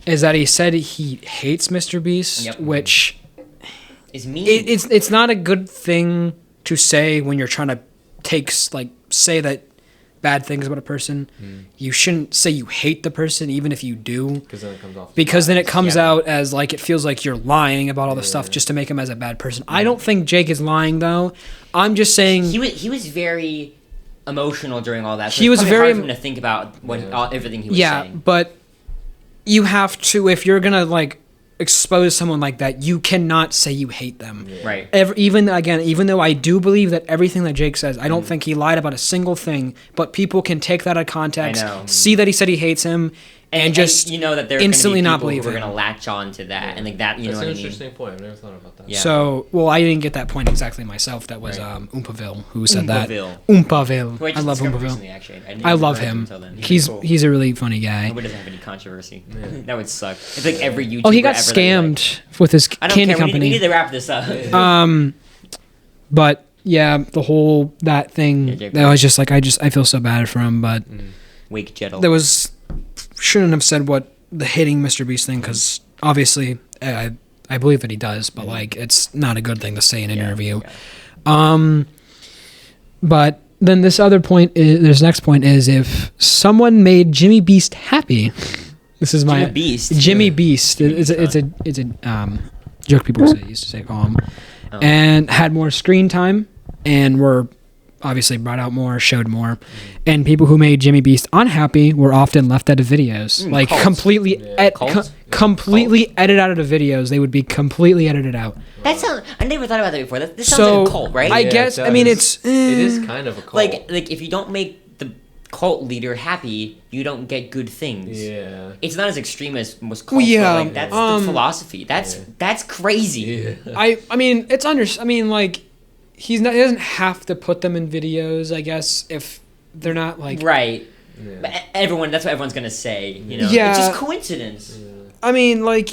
is that he said he hates Mr. Beast, Yep. which It's mean. it's not a good thing to say when you're trying to say that bad things about a person. You shouldn't say you hate the person even if you do, Because then it comes off. because then it comes Yeah. out as like it feels like you're lying about all the stuff just to make him as a bad person. I don't think Jake is lying though. I'm just saying He was very emotional during all that. So He it's was probably very hard for him to think about everything he was saying. but you have to, if you're gonna like expose someone like that, you cannot say you hate them. Right. Even though I do believe that everything that Jake says, I don't think he lied about a single thing, but people can take that out of context, I know. see that he said he hates him, and just you know that there are instantly gonna be not people believe who are him. gonna latch on to that and like that. You That's know an what I mean? interesting point. I've never thought about that. Yeah. So, well, I didn't get that point exactly myself. That was Right. Oompaville who said Oompaville. that. Oompaville. Who I just love discovered Oompaville. recently, actually. didn't I even love know him. until then. He's cool. a really funny guy. Nobody doesn't have any controversy. That would suck. It's like every YouTuber. Oh, he got ever that you like. scammed with his I don't candy care. company. We need to wrap this up. But yeah, the whole that thing, Jake that was just like I feel so bad for him. But Wake Jettle. there was shouldn't have said what the hitting Mr. Beast thing, because obviously I believe that he does, but like it's not a good thing to say in an interview. But then this next point is if someone made Jimmy Beast happy. This is my Jimmy Beast. Jimmy Beast. It's a joke people used to say call him, and had more screen time and were obviously brought out more, showed more, and people who made Jimmy Beast unhappy were often left out of videos, like cults. completely Cults? completely edited out of the videos. They would be completely edited out. That sounds. I never thought about that before. This sounds So like a cult, right? I Yeah, guess it I mean does. it's It is kind of a cult. like if you don't make the cult leader happy, you don't get good things. Yeah. It's not as extreme as most cults. Well, yeah, but like that's the philosophy. That's crazy. Yeah. I mean it's I mean like he doesn't have to put them in videos, I guess, if they're not like Right. Yeah. But that's what everyone's gonna say. You know. Yeah. It's just coincidence. I mean, like,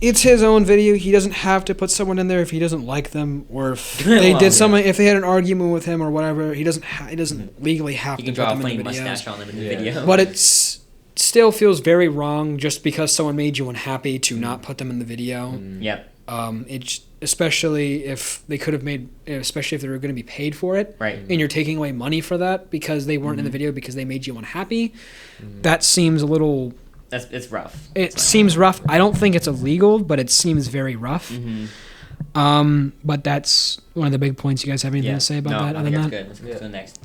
it's his own video. He doesn't have to put someone in there if he doesn't like them, or if they Well, did something. If they had an argument with him or whatever, he doesn't. He doesn't legally have You to can put draw a them funny in the videos. mustache on them in the Yeah. video. But it's still feels very wrong just because someone made you unhappy to not put them in the video. Yep. It's especially if they could have made, especially if they were going to be paid for it, Right. and you're taking away money for that because they weren't in the video because they made you unhappy. That seems a little. It's rough. It seems rough. I don't think it's illegal, but it seems very rough. But that's one of the big points. You guys have anything to say about that? I Other think than that's that? good. Let's go to the next.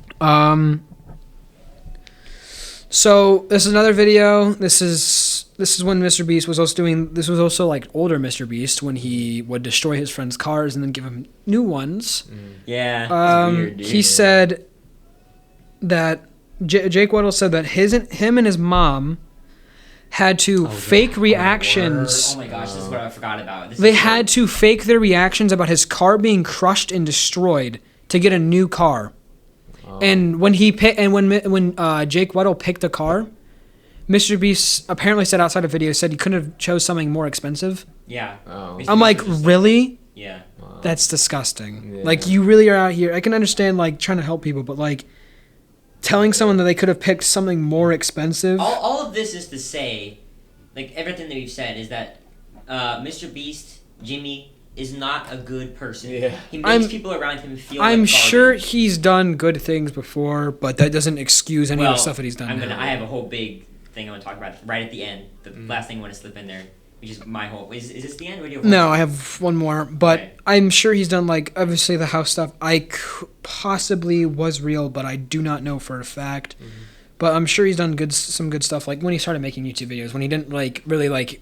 So this is another video. This is when Mr. Beast was also doing. This was also like older Mr. Beast when he would destroy his friends' cars and then give him new ones. Yeah. It's weird, dude. He said that Jake Weddle said that him and his mom had to fake reactions. Oh my gosh, this is what I forgot about. They had to fake their reactions about his car being crushed and destroyed to get a new car. And when Jake Weddle picked the car, Mr. Beast apparently said outside of video said he couldn't have chose something more expensive. Yeah. Oh. I'm like, really? Yeah. That's disgusting. Yeah. Like, you really are out here. I can understand like trying to help people, but like telling someone that they could have picked something more expensive. All of this is to say, like everything that we've said is that Mr. Beast, Jimmy, is not a good person. Yeah. He makes people around him feel I'm like sure garbage. he's done good things before, but that doesn't excuse any of the stuff that he's done. I have a whole big thing I want to talk about right at the end. The last thing I want to slip in there, which is my whole. Is this the end? Or do you have No, I have one more, but Okay. I'm sure he's done like obviously the house stuff. Possibly was real, but I do not know for a fact. But I'm sure he's done some good stuff. Like when he started making YouTube videos, when he didn't like really like.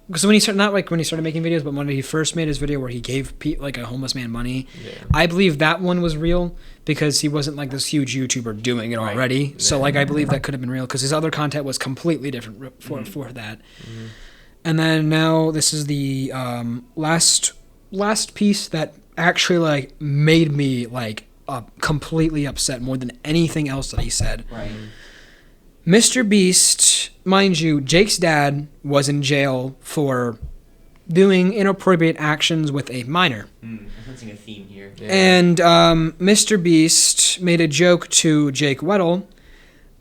Because when he started, not like when he started making videos, but when he first made his video where he gave like a homeless man money, I believe that one was real because he wasn't like this huge YouTuber doing it already. So like I believe that could have been real because his other content was completely different for that. And then now this is the last piece that actually like made me like completely upset more than anything else that he said. Right. Mr. Beast, mind you, Jake's dad was in jail for doing inappropriate actions with a minor. I'm sensing a theme here. Yeah. And Mr. Beast made a joke to Jake Weddle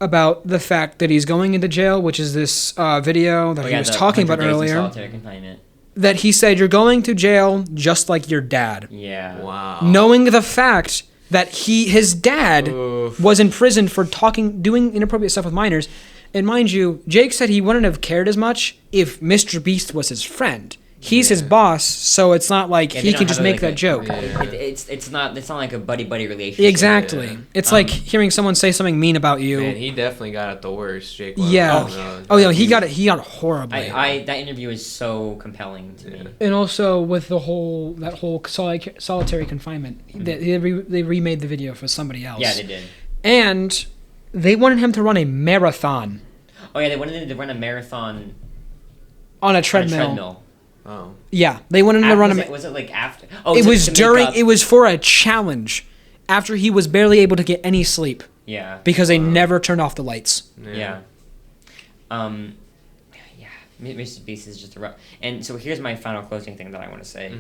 about the fact that he's going into jail, which is this video that he was talking about earlier. Solitary confinement. That he said, you're going to jail just like your dad. Yeah. Wow. Knowing the fact that his dad Oof. was in prison for doing inappropriate stuff with minors. And mind you, Jake said he wouldn't have cared as much if Mr. Beast was his friend. He's his boss, so it's not like Yeah, he they can don't just have, make like, that a- joke. Yeah. It's not like a buddy relationship. Exactly. Yeah. It's like hearing someone say something mean about you. Man, he definitely got it the worst, Jake. Yeah. Weddle. Oh yeah, he got it horribly. I that interview is so compelling to me. And also with that whole solitary confinement, they remade the video for somebody else. Yeah, they did. And they wanted him to run a marathon Oh yeah, they wanted to run a marathon on a on treadmill. a treadmill. Oh. Yeah, they wanted him to run a. Was it like after? Oh, It was to make during. up- It was for a challenge, after he was barely able to get any sleep Yeah. because they never turned off the lights. Yeah. Yeah. Mr. Beast is just a rough. And so here's my final closing thing that I want to say.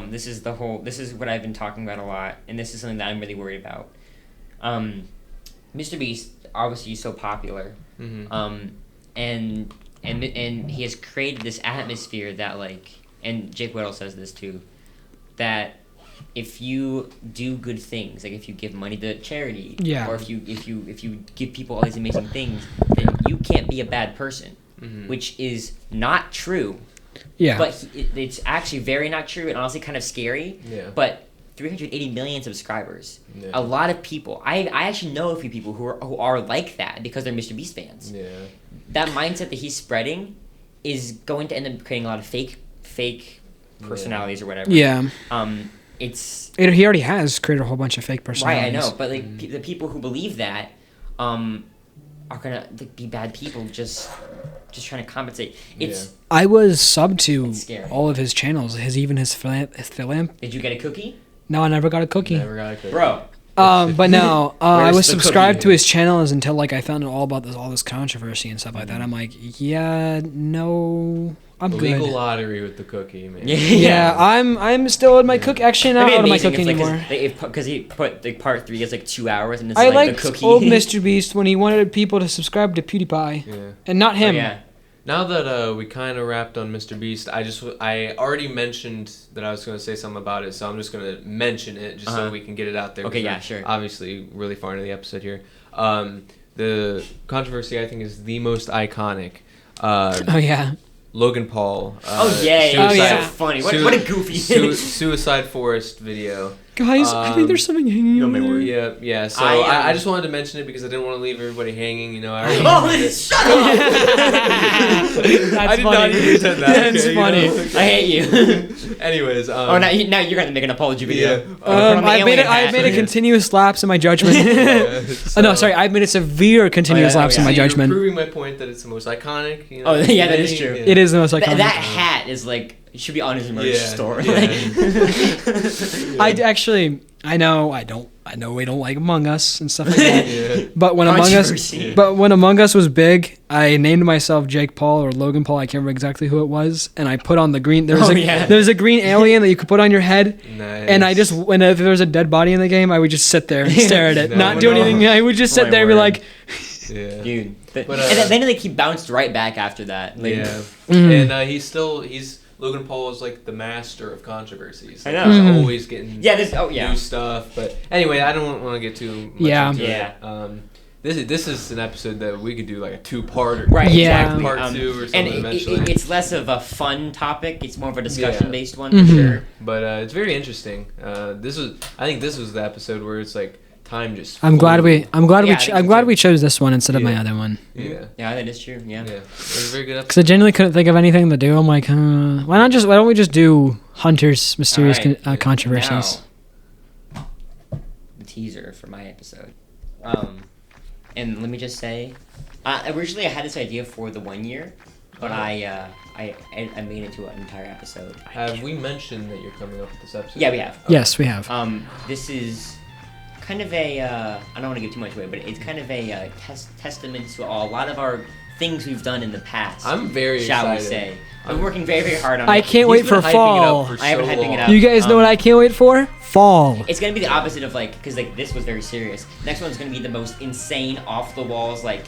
This is what I've been talking about a lot, and this is something that I'm really worried about. Mr. Beast obviously is so popular, and he has created this atmosphere that like, and Jake Weddle says this too, that if you do good things, like if you give money to charity, Yeah. or if you give people all these amazing things, then you can't be a bad person, which is not true. Yeah. But it's actually very not true and honestly kind of scary. Yeah. But 380 million subscribers. Yeah. A lot of people. I actually know a few people who are like that because they're Mr. Beast fans. Yeah. That mindset that he's spreading is going to end up creating a lot of fake personalities or whatever. yeah. He already has created a whole bunch of fake personalities. Right, I know, but like the people who believe that are gonna be bad people just trying to compensate. It's I was subbed to It's scary. all of his channels. His philanth. Did you get a cookie? No, I never got a cookie. Never got a cookie. Bro, But no, I Where's was the subscribed cookie? to his channel until like I found out all about all this controversy and stuff like that. I'm like, yeah, no, I'm Illegal good. lottery with the cookie, man. Yeah, I'm still in my cook. Actually, not That'd out be of my amazing cooking if, anymore. because he put the part 3 is like 2 hours and it's I like liked the cookie. old Mr. Beast when he wanted people to subscribe to PewDiePie Yeah. and not Oh, him. yeah. Now that we kind of wrapped on Mr. Beast, I already mentioned that I was going to say something about it, so I'm just going to mention it just so we can get it out there. Okay, 'cause yeah, we're sure. Obviously, really far into the episode here. The controversy I think is the most iconic. Oh yeah. Logan Paul. Oh yeah, Oh, yeah. so funny. What a goofy thing. Suicide Forest video. Guys, I think there's something hanging on there. Yeah. So I just wanted to mention it because I didn't want to leave everybody hanging. You know, I already Oh, shut up! That's I did funny. not even intend that. That's okay, funny. You know? I hate you. Anyways. Oh, now you're gonna make an apology video. Yeah. I've made a continuous lapse in my judgment. Oh no, sorry, I've made a severe continuous lapse in my So you're judgment. proving my point that it's the most iconic. You know, Oh, yeah, that is true. It is the most iconic. That hat is like it should be on his merch store. Yeah. I know we don't like Among Us and stuff like that. Yeah. But when Controversy. Among Us was big, I named myself Jake Paul or Logan Paul. I can't remember exactly who it was, and I put on the green. There was a green alien that you could put on your head, Nice. and I just if there was a dead body in the game, I would just sit there and stare at it, not do No. anything. I would just sit My there and be word. like, Yeah. Dude. But, And then he bounced right back after that. Like, Yeah. Mhm. And he's Logan Paul is like the master of controversies. I know. He's Mhm. always getting Yeah, new new stuff. But anyway, I don't want to get too much Yeah. into Yeah. it. This is an episode that we could do like a 2-parter. Right, Yeah. exactly. Part 2 or something and eventually. it's less of a fun topic. It's more of a discussion-based one, Mhm. for sure. But it's very interesting. I think this was the episode where it's like time just. I'm glad flew. we Yeah, I think I'm so glad too. we chose this one instead of my Yeah. other one. Yeah. Yeah, that is true. Yeah. Yeah. It was a very good Because I episode. genuinely couldn't think of anything to do. I'm like, why don't we just do Hunter's mysterious Alright, controversies? Now, the teaser for my episode. And let me just say, originally I had this idea for the 1 year, but I made it to an entire episode. Have we mentioned that you're coming up with this episode? Yeah, we have. Yes, we have. This is kind of a, I don't want to give too much away, but it's kind of a testament to a lot of our things we've done in the past. I'm very shall excited. we say. I'm working very, very hard on I it. can't wait for fall. I have been hyping it up. You guys know what I can't wait for? Fall. It's gonna be the opposite of like, because like this was very serious. Next one's gonna be the most insane, off the walls. Like,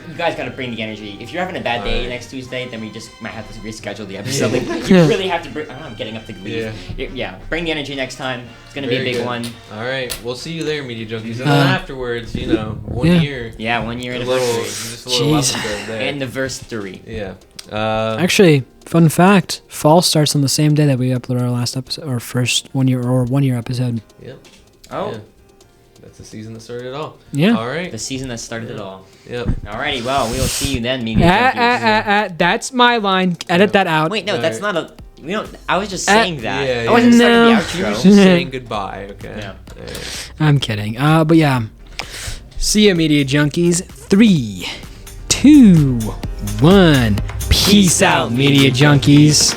you guys gotta bring the energy. If you're having a bad day Alright. next Tuesday, then we just might have to reschedule the episode. Like, you really have to bring. I don't know, I'm getting up to leave. Yeah, bring the energy next time. It's gonna be a Very big good. one. All right, we'll see you there, Media Junkies. And then afterwards, 1 Yeah. year. Yeah, 1 year A little, anniversary. just a little Jeez. episode there. And the verse 3. Yeah. Actually, fun fact: fall starts on the same day that we upload our last episode, our first 1 year episode. Yep. Oh, Yeah. That's the season that started it all. Yeah. All right. the season that started it all. Yep. Alrighty, well, we will see you then, Media Junkies. That's my line. Edit that out. Wait, no, that's not a. We don't. I was just Uh, saying that. yeah, I wasn't yeah. starting She the was outro. just saying goodbye. Okay. Yeah. All right. I'm kidding. But yeah. See ya, Media Junkies. 3, 2, 1. Peace out, Media Junkies.